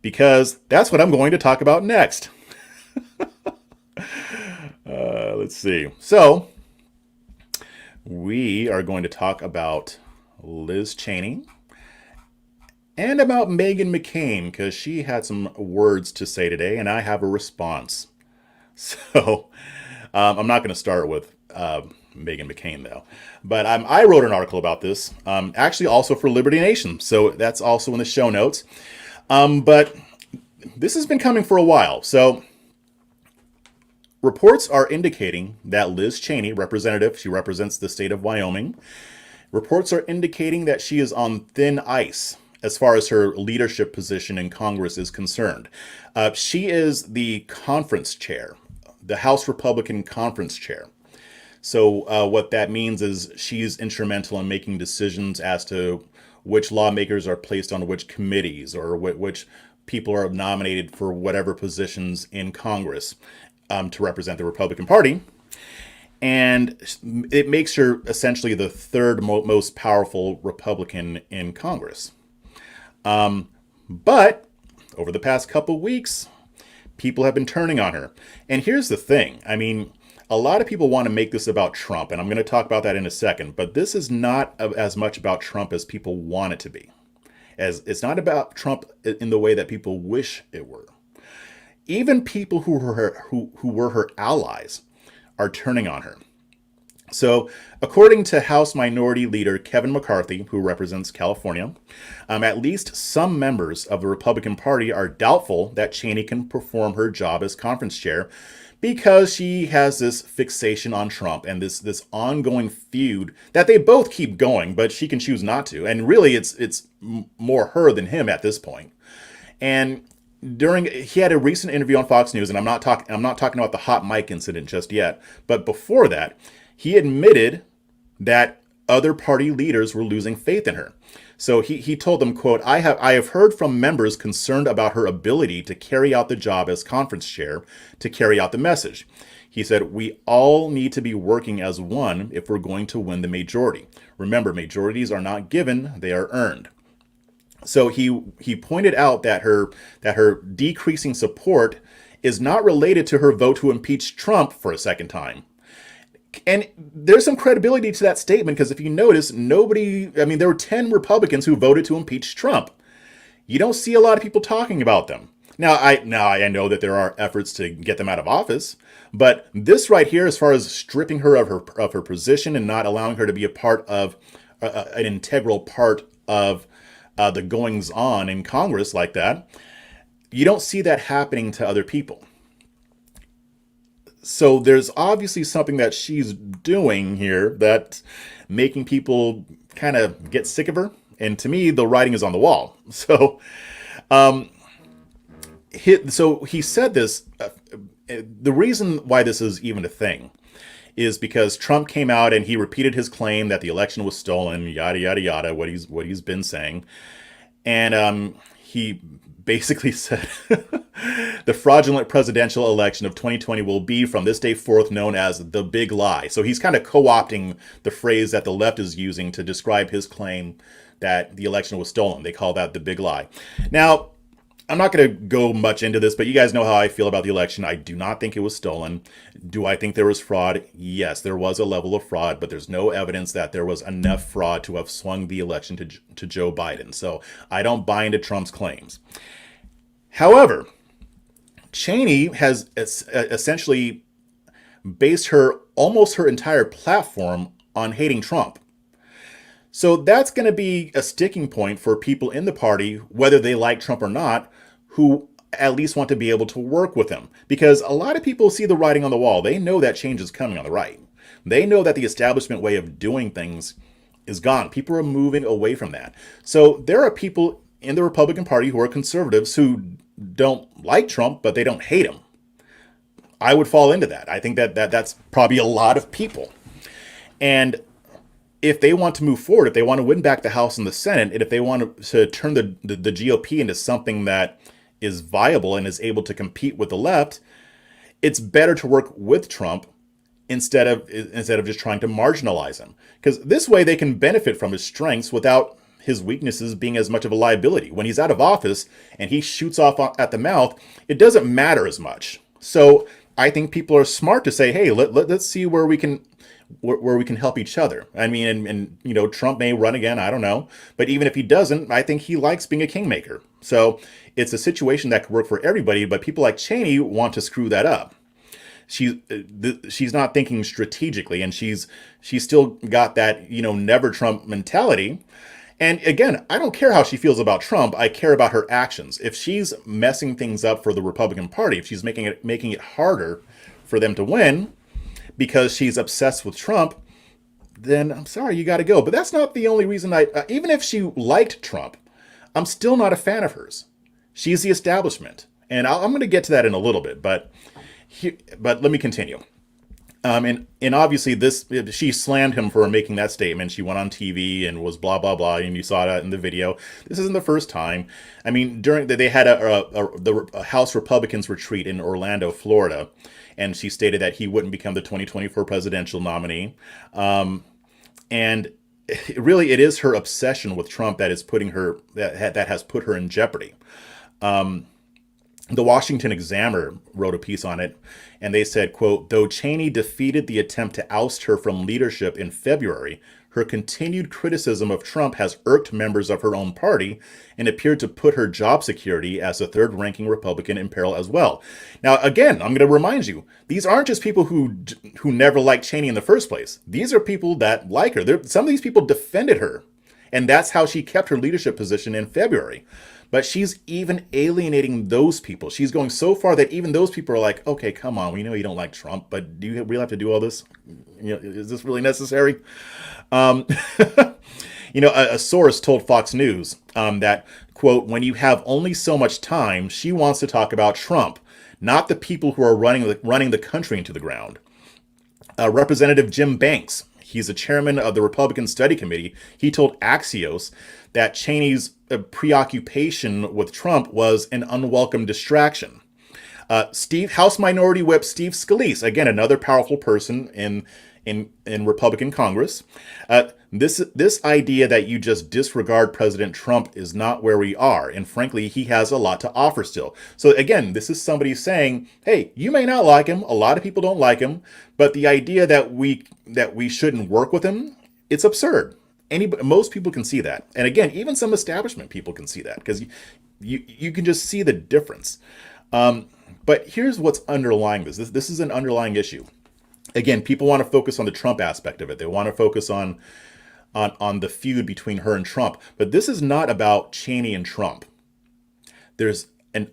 Because that's what I'm going to talk about next. Let's see. So, we are going to talk about Liz Cheney and about Meghan McCain, because she had some words to say today, and I have a response. So, I'm not going to start with Meghan McCain, though. But I wrote an article about this, actually also for Liberty Nation. So that's also in the show notes. But this has been coming for a while. So reports are indicating that Liz Cheney, representative, she represents the state of Wyoming. Reports are indicating that she is on thin ice as far as her leadership position in Congress is concerned. She is the conference chair, the House Republican conference chair. So what that means is she's instrumental in making decisions as to which lawmakers are placed on which committees or which people are nominated for whatever positions in Congress to represent the Republican Party. And it makes her essentially the third most powerful Republican in Congress. But over the past couple weeks, people have been turning on her. And here's the thing. I mean, a lot of people want to make this about Trump, and I'm going to talk about that in a second, but this is not as much about Trump as people want it to be. As it's not about Trump in the way that people wish it were. Even people who were her allies are turning on her. So, according to House Minority Leader Kevin McCarthy, who represents California, at least some members of the Republican Party are doubtful that Cheney can perform her job as conference chair because she has this fixation on Trump and this ongoing feud that they both keep going, but she can choose not to. And really, it's more her than him at this point. And he had a recent interview on Fox News, and I'm not talking about the hot mic incident just yet, but before that, he admitted that other party leaders were losing faith in her. So he told them, quote, I have heard from members concerned about her ability to carry out the job as conference chair, to carry out the message. He said, we all need to be working as one if we're going to win the majority. Remember, majorities are not given, they are earned. So he pointed out that her decreasing support is not related to her vote to impeach Trump for a second time. And there's some credibility to that statement because if you notice, there were 10 Republicans who voted to impeach Trump. You don't see a lot of people talking about them. Now I know that there are efforts to get them out of office, but this right here, as far as stripping her of her position and not allowing her to be a part of an integral part of the goings on in Congress like that, you don't see that happening to other people. So there's obviously something that she's doing here that's making people kind of get sick of her. And to me, the writing is on the wall. So, he said this. The reason why this is even a thing is because Trump came out and he repeated his claim that the election was stolen, yada, yada, yada, what he's been saying. And he basically said the fraudulent presidential election of 2020 will be from this day forth known as the big lie. So he's kind of co-opting the phrase that the left is using to describe his claim that the election was stolen. They call that the big lie. Now, I'm not going to go much into this, but you guys know how I feel about the election. I do not think it was stolen. Do I think there was fraud? Yes, there was a level of fraud, but there's no evidence that there was enough fraud to have swung the election to Joe Biden. So I don't buy into Trump's claims. However, Cheney has essentially based almost her entire platform on hating Trump. So that's going to be a sticking point for people in the party, whether they like Trump or not, who at least want to be able to work with him. Because a lot of people see the writing on the wall. They know that change is coming on the right. They know that the establishment way of doing things is gone. People are moving away from that. So there are people in the Republican Party who are conservatives who don't like Trump, but they don't hate him. I would fall into that. I think that's probably a lot of people. And if they want to move forward, if they want to win back the House and the Senate, and if they want to turn the GOP into something that is viable and is able to compete with the left, it's better to work with Trump instead of just trying to marginalize him. Because this way they can benefit from his strengths without his weaknesses being as much of a liability. When he's out of office and he shoots off at the mouth, it doesn't matter as much. So I think people are smart to say, hey, let's see where we can help each other. I mean, and you know, Trump may run again, I don't know. But even if he doesn't, I think he likes being a kingmaker. So it's a situation that could work for everybody, but people like Cheney want to screw that up. She's not thinking strategically, and she's still got that, you know, never Trump mentality. And again, I don't care how she feels about Trump. I care about her actions. If she's messing things up for the Republican Party, if she's making it harder for them to win because she's obsessed with Trump, then I'm sorry, you got to go. But that's not the only reason even if she liked Trump, I'm still not a fan of hers. She's the establishment. And I'm going to get to that in a little bit, but let me continue. And obviously she slammed him for making that statement. She went on TV and was blah, blah, blah. And you saw that in the video. This isn't the first time. I mean, they had a House Republicans retreat in Orlando, Florida. And she stated that he wouldn't become the 2024 presidential nominee. And it is her obsession with Trump that has put her in jeopardy. The Washington Examiner wrote a piece on it, and they said, quote, though Cheney defeated the attempt to oust her from leadership in February, her continued criticism of Trump has irked members of her own party and appeared to put her job security as a third-ranking Republican in peril as well. Now, again, I'm going to remind you, these aren't just people who never liked Cheney in the first place. These are people that like her. Some of these people defended her, and that's how she kept her leadership position in February. But she's even alienating those people. She's going so far that even those people are like, okay, come on, we know you don't like Trump, but do you really have to do all this? You know, is this really necessary? You know, a source told Fox News that, quote, when you have only so much time, she wants to talk about Trump, not the people who are running the country into the ground. Representative Jim Banks, he's the chairman of the Republican Study Committee, he told Axios that Cheney's preoccupation with Trump was an unwelcome distraction. House Minority Whip Steve Scalise, again, another powerful person in Republican Congress. This idea that you just disregard President Trump is not where we are. And frankly, he has a lot to offer still. So again, this is somebody saying, hey, you may not like him. A lot of people don't like him. But the idea that we shouldn't work with him, it's absurd. Most people can see that. And again, even some establishment people can see that because you can just see the difference. But here's what's underlying this. This is an underlying issue. Again, people want to focus on the Trump aspect of it. They want to focus on the feud between her and Trump. But this is not about Cheney and Trump. There's an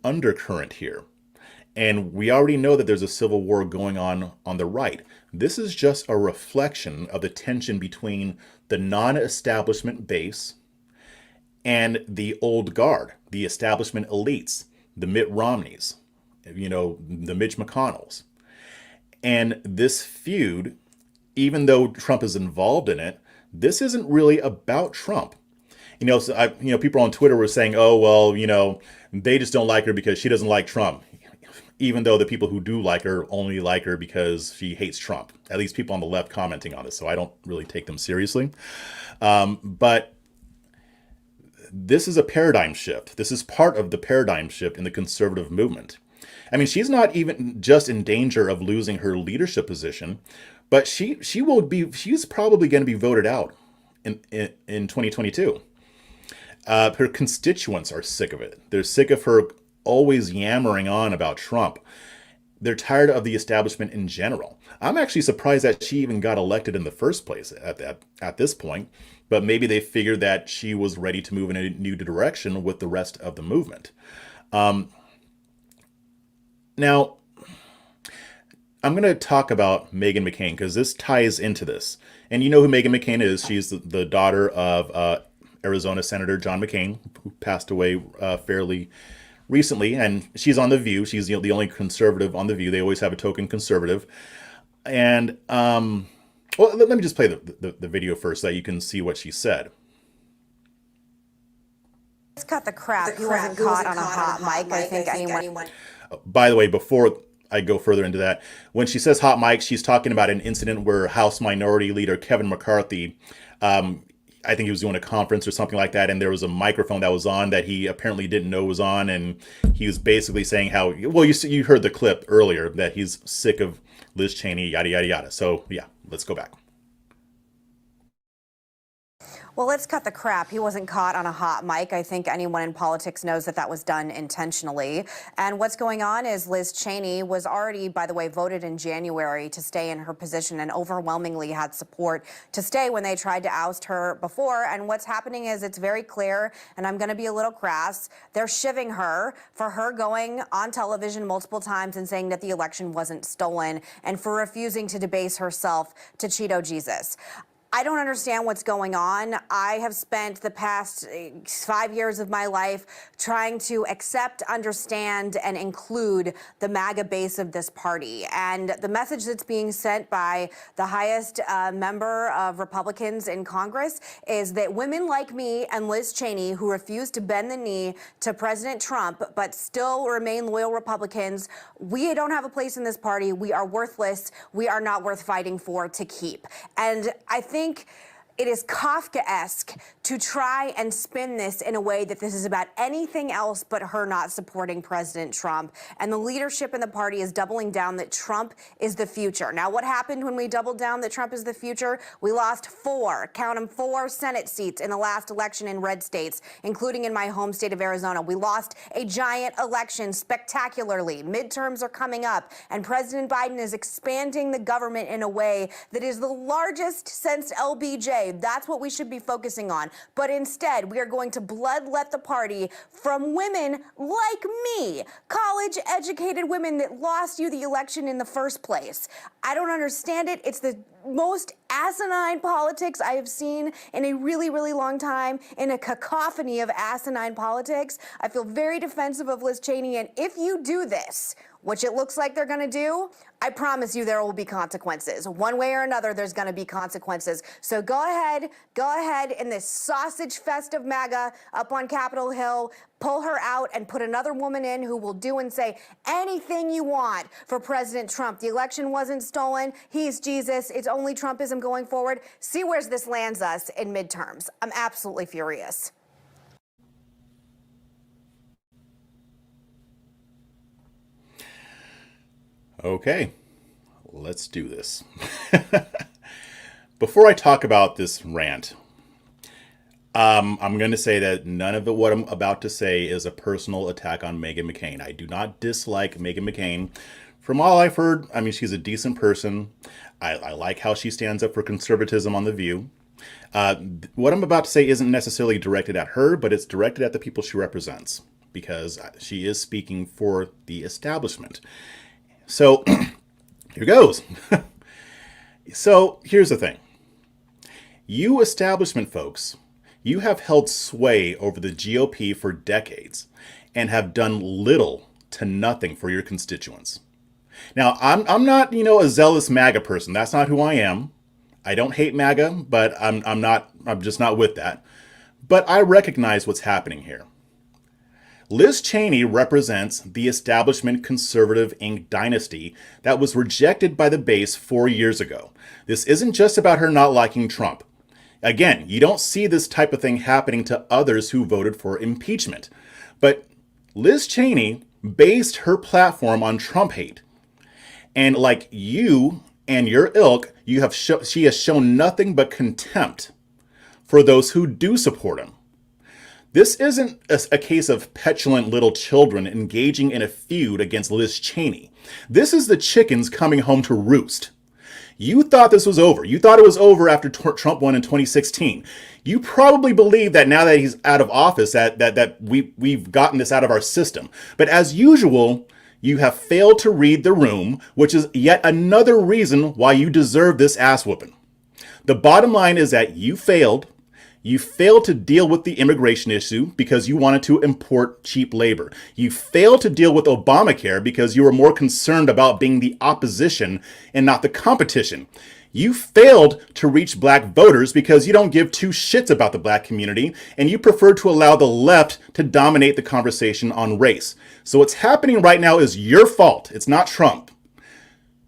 undercurrent here. And we already know that there's a civil war going on the right. This is just a reflection of the tension between the non-establishment base and the old guard, the establishment elites, the Mitt Romneys, you know, the Mitch McConnells. And this feud, even though Trump is involved in it, this isn't really about Trump. People on Twitter were saying, oh, well, they just don't like her because she doesn't like Trump. Even though the people who do like her only like her because she hates Trump. At least people on the left commenting on this, so I don't really take them seriously. But this is a paradigm shift. This is part of the paradigm shift in the conservative movement. I mean, she's not even just in danger of losing her leadership position, but she's probably going to be voted out in 2022. Her constituents are sick of it. They're sick of her always yammering on about Trump. They're tired of the establishment in general. I'm actually surprised that she even got elected in the first place at this point, but maybe they figured that she was ready to move in a new direction with the rest of the movement. Now, I'm going to talk about Meghan McCain because this ties into this. And you know who Meghan McCain is. She's the daughter of Arizona Senator John McCain, who passed away fairly recently, and she's on The View. She's the only conservative on The View. They always have a token conservative. And, let me just play the video first so that you can see what she said. Let's cut the crap. He wasn't caught on a hot mic. I think anyone... By the way, before I go further into that, when she says hot mic, she's talking about an incident where House Minority Leader Kevin McCarthy, I think he was doing a conference or something like that, and there was a microphone that was on that he apparently didn't know was on, and he was basically saying how, well, you heard the clip earlier, that he's sick of Liz Cheney, yada, yada, yada. So, yeah, let's go back. Well, let's cut the crap. He wasn't caught on a hot mic. I think anyone in politics knows that that was done intentionally. And what's going on is Liz Cheney was already, by the way, voted in January to stay in her position and overwhelmingly had support to stay when they tried to oust her before. And what's happening is it's very clear, and I'm going to be a little crass, they're shivving her for her going on television multiple times and saying that the election wasn't stolen and for refusing to debase herself to Cheeto Jesus. I don't understand what's going on. I have spent the past 5 years of my life trying to accept, understand, and include the MAGA base of this party. And the message that's being sent by the highest member of Republicans in Congress is that women like me and Liz Cheney, who refuse to bend the knee to President Trump but still remain loyal Republicans, we don't have a place in this party. We are worthless. We are not worth fighting for to keep. And I think it is Kafkaesque to try and spin this in a way that this is about anything else but her not supporting President Trump. And the leadership in the party is doubling down that Trump is the future. Now, what happened when we doubled down that Trump is the future? We lost 4 Senate seats in the last election in red states, including in my home state of Arizona. We lost a giant election spectacularly. Midterms are coming up, and President Biden is expanding the government in a way that is the largest since LBJ. That's what we should be focusing on. But instead, we are going to bloodlet the party from women like me, college-educated women that lost you the election in the first place. I don't understand it. It's the most asinine politics I have seen in a really, really long time, in a cacophony of asinine politics. I feel very defensive of Liz Cheney, and if you do this, which it looks like they're going to do, I promise you there will be consequences. One way or another, there's going to be consequences. So go ahead in this sausage fest of MAGA up on Capitol Hill, pull her out and put another woman in who will do and say anything you want for President Trump. The election wasn't stolen. He's Jesus. It's only Trumpism going forward. See where this lands us in midterms. I'm absolutely furious. Okay, let's do this. Before I talk about this rant, I'm going to say that none of what I'm about to say is a personal attack on Meghan McCain. I do not dislike Meghan McCain. From all I've heard, I mean, she's a decent person. I like how she stands up for conservatism on The View. What I'm about to say isn't necessarily directed at her, but it's directed at the people she represents, because she is speaking for the establishment. So here goes. So here's the thing. You establishment folks, you have held sway over the GOP for decades and have done little to nothing for your constituents. Now, I'm not, a zealous MAGA person. That's not who I am. I don't hate MAGA, but I'm just not with that. But I recognize what's happening here. Liz Cheney represents the establishment conservative Inc. dynasty that was rejected by the base 4 years ago. This isn't just about her not liking Trump. Again, you don't see this type of thing happening to others who voted for impeachment. But Liz Cheney based her platform on Trump hate. And like you and your ilk, she has shown nothing but contempt for those who do support him. This isn't a case of petulant little children engaging in a feud against Liz Cheney. This is the chickens coming home to roost. You thought this was over. You thought it was over after Trump won in 2016. You probably believe that now that he's out of office, that we've gotten this out of our system. But as usual, you have failed to read the room, which is yet another reason why you deserve this ass whooping. The bottom line is that you failed. You failed to deal with the immigration issue because you wanted to import cheap labor. You failed to deal with Obamacare because you were more concerned about being the opposition and not the competition. You failed to reach black voters because you don't give two shits about the black community, and you prefer to allow the left to dominate the conversation on race. So what's happening right now is your fault. It's not Trump.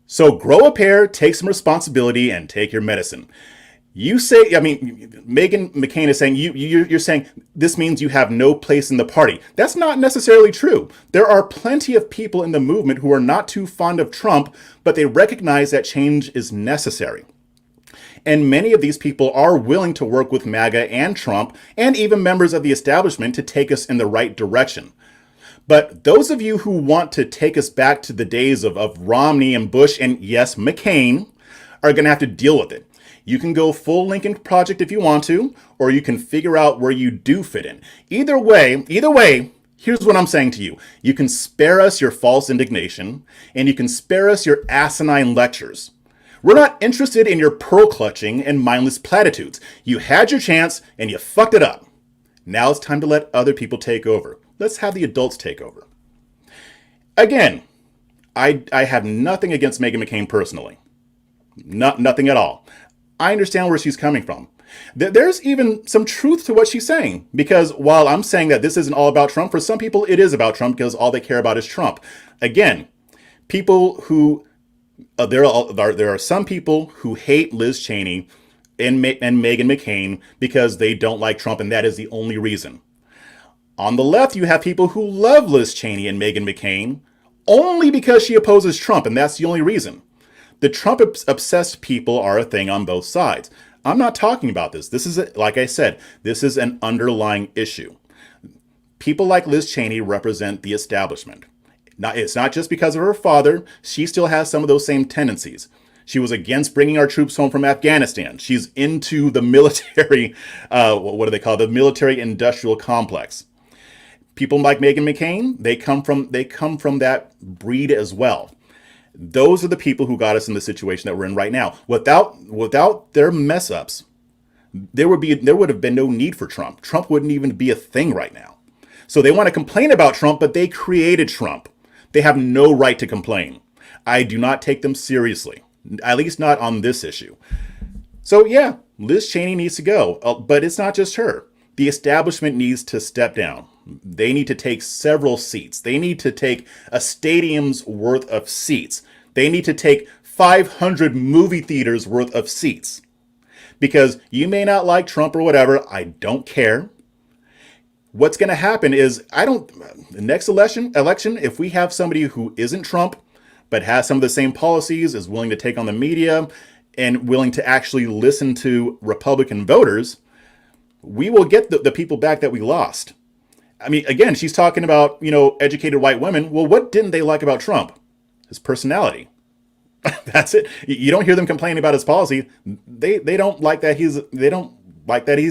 So grow a pair, take some responsibility, and take your medicine. You say, Meghan McCain is saying, you're saying this means you have no place in the party. That's not necessarily true. There are plenty of people in the movement who are not too fond of Trump, but they recognize that change is necessary. And many of these people are willing to work with MAGA and Trump, and even members of the establishment, to take us in the right direction. But those of you who want to take us back to the days of Romney and Bush and, yes, McCain, are going to have to deal with it. You can go full Lincoln Project if you want to, or you can figure out where you do fit in. Either way, here's what I'm saying to you. You can spare us your false indignation, and you can spare us your asinine lectures. We're not interested in your pearl clutching and mindless platitudes. You had your chance, and you fucked it up. Now it's time to let other people take over. Let's have the adults take over. Again, I have nothing against Meghan McCain personally. Nothing at all. I understand where she's coming from. There's even some truth to what she's saying, because while I'm saying that this isn't all about Trump, for some people it is about Trump because all they care about is Trump. Again, people who there are some people who hate Liz Cheney and Meghan McCain because they don't like Trump, and that is the only reason. On the left, you have people who love Liz Cheney and Meghan McCain only because she opposes Trump, and that's the only reason. The Trump-obsessed people are a thing on both sides. I'm not talking about this. This is, like I said, this is an underlying issue. People like Liz Cheney represent the establishment. Now, it's not just because of her father. She still has some of those same tendencies. She was against bringing our troops home from Afghanistan. She's into the military, what do they call it? The military-industrial complex. People like Meghan McCain, they come from that breed as well. Those are the people who got us in the situation that we're in right now. Without their mess ups, there would have been no need for Trump. Trump wouldn't even be a thing right now. So they want to complain about Trump, but they created Trump. They have no right to complain. I do not take them seriously, at least not on this issue. So yeah, Liz Cheney needs to go, but it's not just her. The establishment needs to step down. They need to take several seats. They need to take a stadium's worth of seats. They need to take 500 movie theaters worth of seats. Because you may not like Trump or whatever, I don't care. What's going to happen is, the next election, if we have somebody who isn't Trump, but has some of the same policies, is willing to take on the media, and willing to actually listen to Republican voters, we will get the people back that we lost. I mean, again, she's talking about, educated white women. Well, what didn't they like about Trump? His personality. That's it. You don't hear them complaining about his policy. They don't like that he's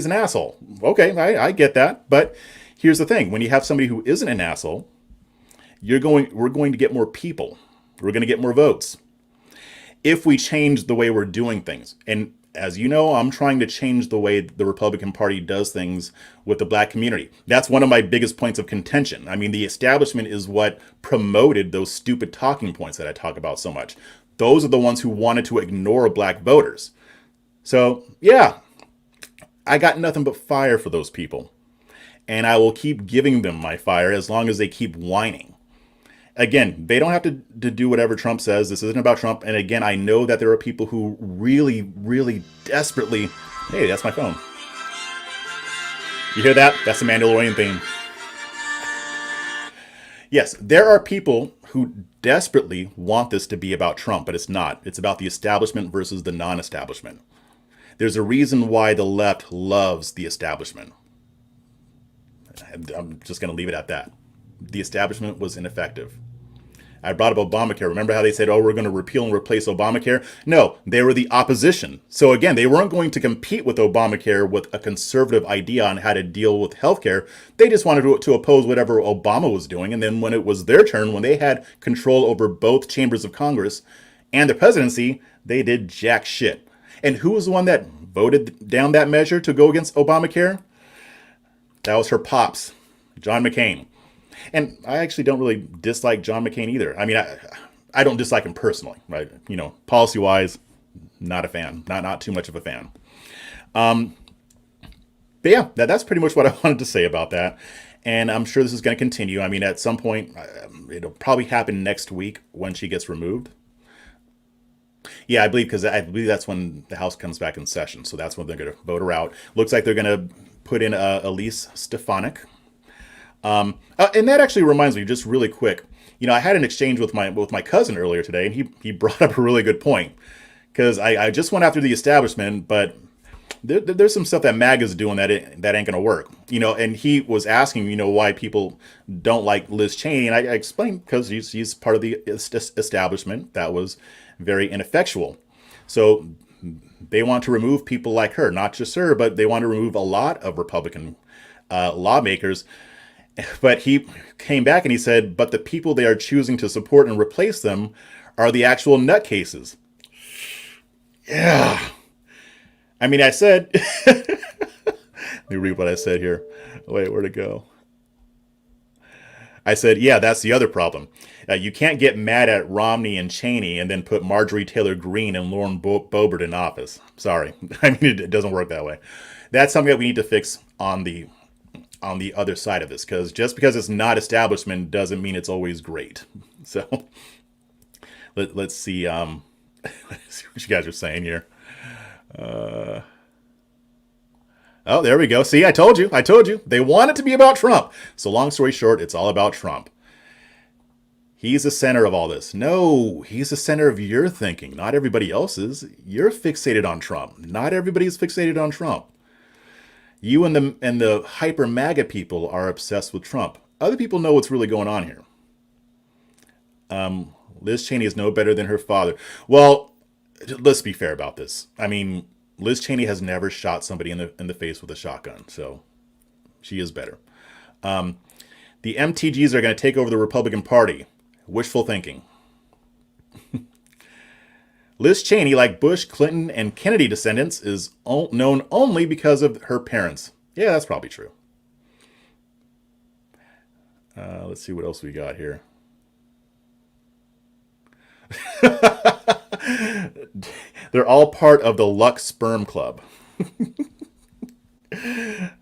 an asshole. Okay, I get that. But here's the thing. When you have somebody who isn't an asshole, we're going to get more people. We're going to get more votes. If we change the way we're doing things. And as you know, I'm trying to change the way the Republican Party does things with the black community. That's one of my biggest points of contention. I mean, the establishment is what promoted those stupid talking points that I talk about so much. Those are the ones who wanted to ignore black voters. So, yeah, I got nothing but fire for those people. And I will keep giving them my fire as long as they keep whining. Again, they don't have to do whatever Trump says. This isn't about Trump. And again, I know that there are people who really, really desperately... Hey, that's my phone. You hear that? That's the Mandalorian theme. Yes, there are people who desperately want this to be about Trump, but it's not. It's about the establishment versus the non-establishment. There's a reason why the left loves the establishment. I'm just going to leave it at that. The establishment was ineffective. I brought up Obamacare. Remember how they said, oh, we're going to repeal and replace Obamacare? No, they were the opposition. So again, they weren't going to compete with Obamacare with a conservative idea on how to deal with healthcare. They just wanted to oppose whatever Obama was doing. And then when it was their turn, when they had control over both chambers of Congress and the presidency, they did jack shit. And who was the one that voted down that measure to go against Obamacare? That was her pops, John McCain. And I actually don't really dislike John McCain either. I mean, I don't dislike him personally, right? You know, policy-wise, not a fan. Not too much of a fan. But yeah, that's pretty much what I wanted to say about that. And I'm sure this is going to continue. I mean, at some point, it'll probably happen next week when she gets removed. Yeah, I believe that's when the House comes back in session. So that's when they're going to vote her out. Looks like they're going to put in Elise Stefanik. And that actually reminds me, just really quick, you know, I had an exchange with my cousin earlier today, and he brought up a really good point, because I just went after the establishment, but there's some stuff that MAGA's doing that ain't gonna work, you know. And he was asking, you know, why people don't like Liz Cheney, and I explained because she's part of the establishment that was very ineffectual. So they want to remove people like her, not just her, but they want to remove a lot of Republican lawmakers. But he came back and he said, but the people they are choosing to support and replace them are the actual nutcases. Yeah. I mean, I said, let me read what I said here. Wait, where'd it go? I said, yeah, that's the other problem. You can't get mad at Romney and Cheney and then put Marjorie Taylor Greene and Lauren Boebert in office. Sorry. I mean, it doesn't work that way. That's something that we need to fix on the other side of this, because just because it's not establishment doesn't mean it's always great. So let's see, let's see what you guys are saying here. Oh, there we go. See, I told you. They want it to be about Trump. So long story short, it's all about Trump. He's the center of all this. No, he's the center of your thinking, not everybody else's. You're fixated on Trump. Not everybody's fixated on Trump. You and the hyper MAGA people are obsessed with Trump. Other people know what's really going on here. Liz Cheney is no better than her father. Well, let's be fair about this. I mean, Liz Cheney has never shot somebody in the face with a shotgun, so she is better. The MTGs are going to take over the Republican Party. Wishful thinking. Liz Cheney, like Bush, Clinton, and Kennedy descendants, is known only because of her parents. Yeah, that's probably true. Let's see what else we got here. They're all part of the Lux Sperm Club.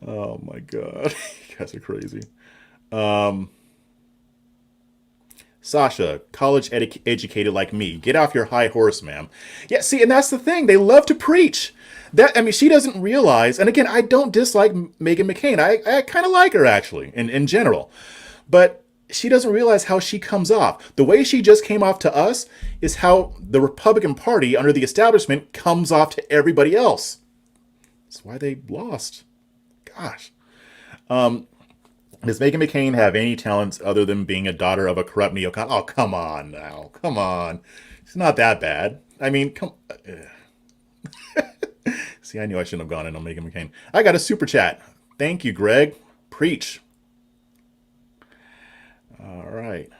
Oh my God. You guys are crazy. Sasha, college educated like me. Get off your high horse, ma'am. Yeah, see, and that's the thing. They love to preach. I mean, she doesn't realize, and again, I don't dislike Meghan McCain. I kind of like her, actually, in general. But she doesn't realize how she comes off. The way she just came off to us is how the Republican Party, under the establishment, comes off to everybody else. That's why they lost. Gosh. Does Meghan McCain have any talents other than being a daughter of a corrupt neocon? Oh, come on now. Come on. It's not that bad. I mean, come... See, I knew I shouldn't have gone in on Meghan McCain. I got a super chat. Thank you, Greg. Preach. All right.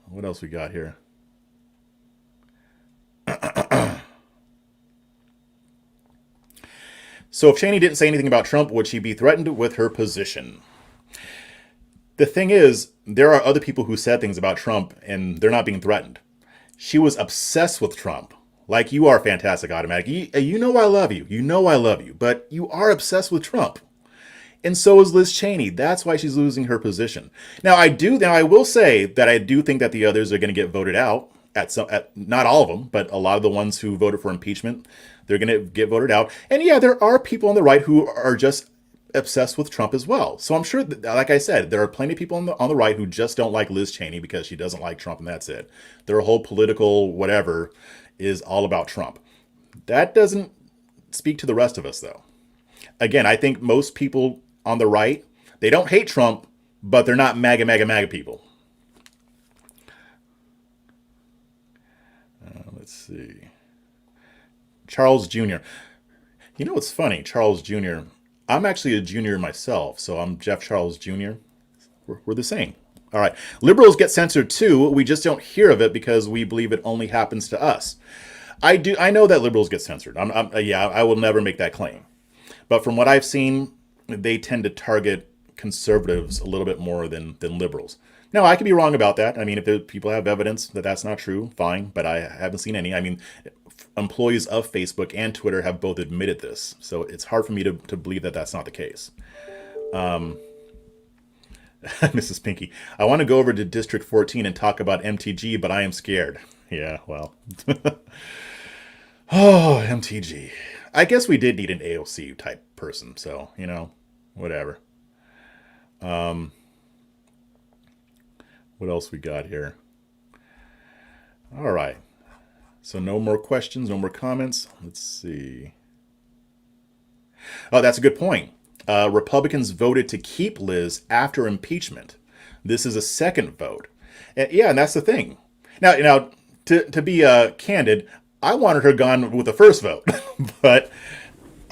What else we got here? So if Cheney didn't say anything about Trump, would she be threatened with her position? The thing is, there are other people who said things about Trump and they're not being threatened. She was obsessed with Trump. like you are fantastic automatic. You know I love you. You know I love you. But you are obsessed with Trump. And so is Liz Cheney. That's why she's losing her position. Now I will say that I do think that the others are going to get voted out not all of them, but a lot of the ones who voted for impeachment, they're going to get voted out. And yeah, there are people on the right who are just obsessed with Trump as well. So I'm sure that, like I said, there are plenty of people on the right who just don't like Liz Cheney because she doesn't like Trump and that's it. Their whole political whatever is all about Trump. That doesn't speak to the rest of us though. Again, I think most people on the right, they don't hate Trump, but they're not MAGA people. Let's see. Charles Jr. You know what's funny? Charles Jr. I'm actually a junior myself, so I'm Jeff Charles Jr. We're the same. All right. Liberals get censored too. We just don't hear of it because we believe it only happens to us. I know that liberals get censored. I will never make that claim. But from what I've seen, they tend to target conservatives a little bit more than liberals. Now, I could be wrong about that. I mean, if people have evidence that that's not true, fine. But I haven't seen any. I mean, employees of Facebook and Twitter have both admitted this. So it's hard for me to believe that that's not the case. Mrs. Pinky, I want to go over to District 14 and talk about MTG, but I am scared. Yeah, well. Oh, MTG. I guess we did need an AOC type person. So, whatever. What else we got here? All right. So no more questions, no more comments. Let's see. Oh, that's a good point. Republicans voted to keep Liz after impeachment. This is a second vote. And that's the thing. Now, to be candid, I wanted her gone with the first vote. But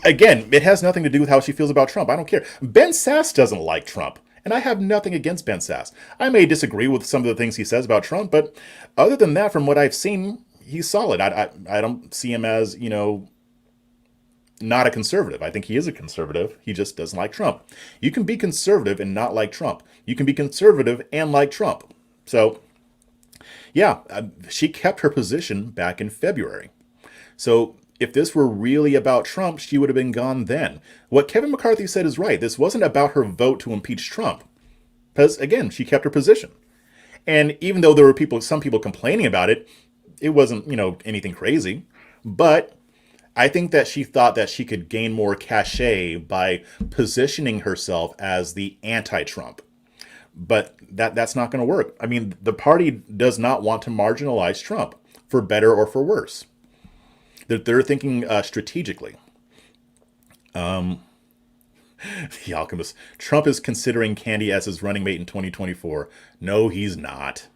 again, it has nothing to do with how she feels about Trump. I don't care. Ben Sasse doesn't like Trump. And I have nothing against Ben Sasse. I may disagree with some of the things he says about Trump, but other than that, from what I've seen, he's solid. I don't see him as, not a conservative. I think he is a conservative. He just doesn't like Trump. You can be conservative and not like Trump. You can be conservative and like Trump. So, yeah, she kept her position back in February. So if this were really about Trump, she would have been gone then. What Kevin McCarthy said is right. This wasn't about her vote to impeach Trump. Because, again, she kept her position. And even though there were some people complaining about it, it wasn't, anything crazy. But I think that she thought that she could gain more cachet by positioning herself as the anti-Trump. But that's not going to work. I mean, the party does not want to marginalize Trump, for better or for worse. They're thinking strategically. The Alchemist. Trump is considering Candy as his running mate in 2024. No, he's not.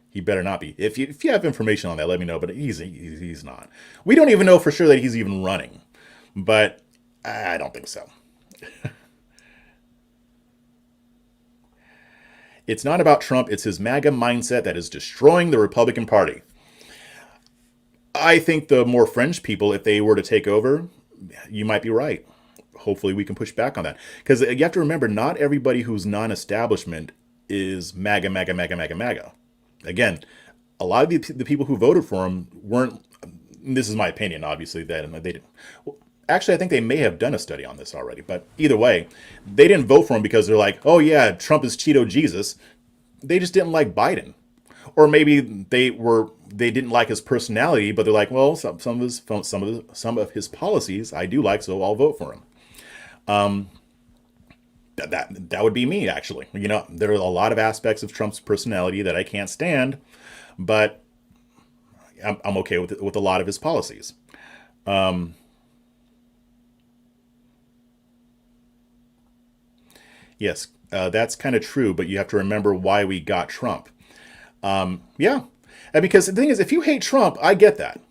He better not be. If you have information on that, let me know. But he's not. We don't even know for sure that he's even running. But I don't think so. It's not about Trump. It's his MAGA mindset that is destroying the Republican Party. I think the more fringe people, if they were to take over, you might be right. Hopefully we can push back on that. Because you have to remember, not everybody who's non-establishment is MAGA. Again, a lot of the people who voted for him weren't, this is my opinion, obviously, that they didn't. Actually, I think they may have done a study on this already. But either way, they didn't vote for him because they're like, oh yeah, Trump is Cheeto Jesus. They just didn't like Biden. Or maybe they didn't like his personality, but they're like, well, some of his policies I do like, so I'll vote for him. That would be me, actually. There are a lot of aspects of Trump's personality that I can't stand, but I'm okay with a lot of his policies. Yes, that's kind of true, but you have to remember why we got Trump. Yeah, and because the thing is, if you hate Trump, I get that.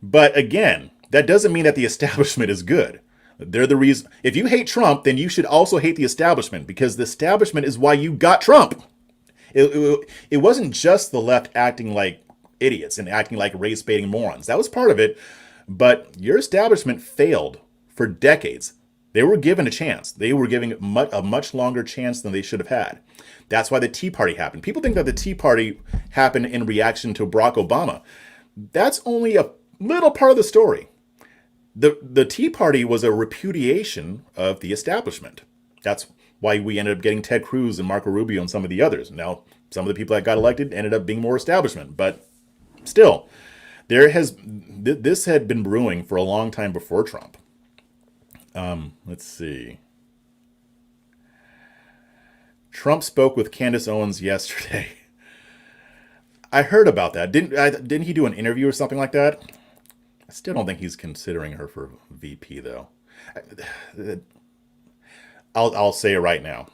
But again, that doesn't mean that the establishment is good. They're the reason. If you hate Trump, then you should also hate the establishment, because the establishment is why you got Trump. It wasn't just the left acting like idiots and acting like race-baiting morons. That was part of it. But your establishment failed for decades. They were given a chance. They were given a much longer chance than they should have had. That's why the Tea Party happened. People think that the Tea Party happened in reaction to Barack Obama. That's only little part of the story. The Tea Party was a repudiation of the establishment. That's why we ended up getting Ted Cruz and Marco Rubio and some of the others. Now, some of the people that got elected ended up being more establishment, but still, this had been brewing for a long time before Trump. Let's see. Trump spoke with Candace Owens yesterday. I heard about that. Didn't he do an interview or something like that? I still don't think he's considering her for VP, though. I'll say it right now.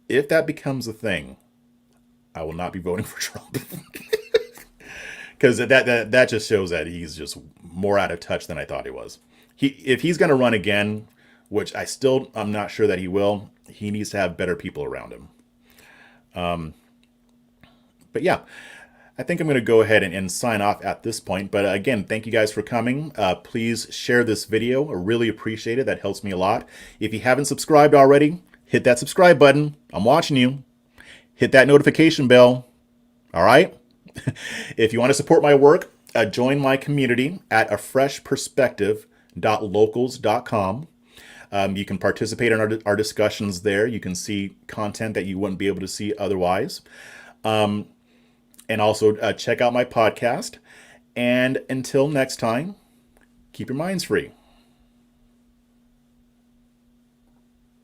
If that becomes a thing, I will not be voting for Trump. Because that just shows that he's just more out of touch than I thought he was. If he's going to run again, which I'm not sure that he will, he needs to have better people around him. But yeah, I think I'm going to go ahead and sign off at this point. But again, thank you guys for coming. Please share this video. I really appreciate it. That helps me a lot. If you haven't subscribed already, hit that subscribe button. I'm watching you. Hit that notification bell. All right? If you want to support my work, join my community at afreshperspective.locals.com. You can participate in our discussions there. You can see content that you wouldn't be able to see otherwise. And also check out my podcast. And until next time, keep your minds free.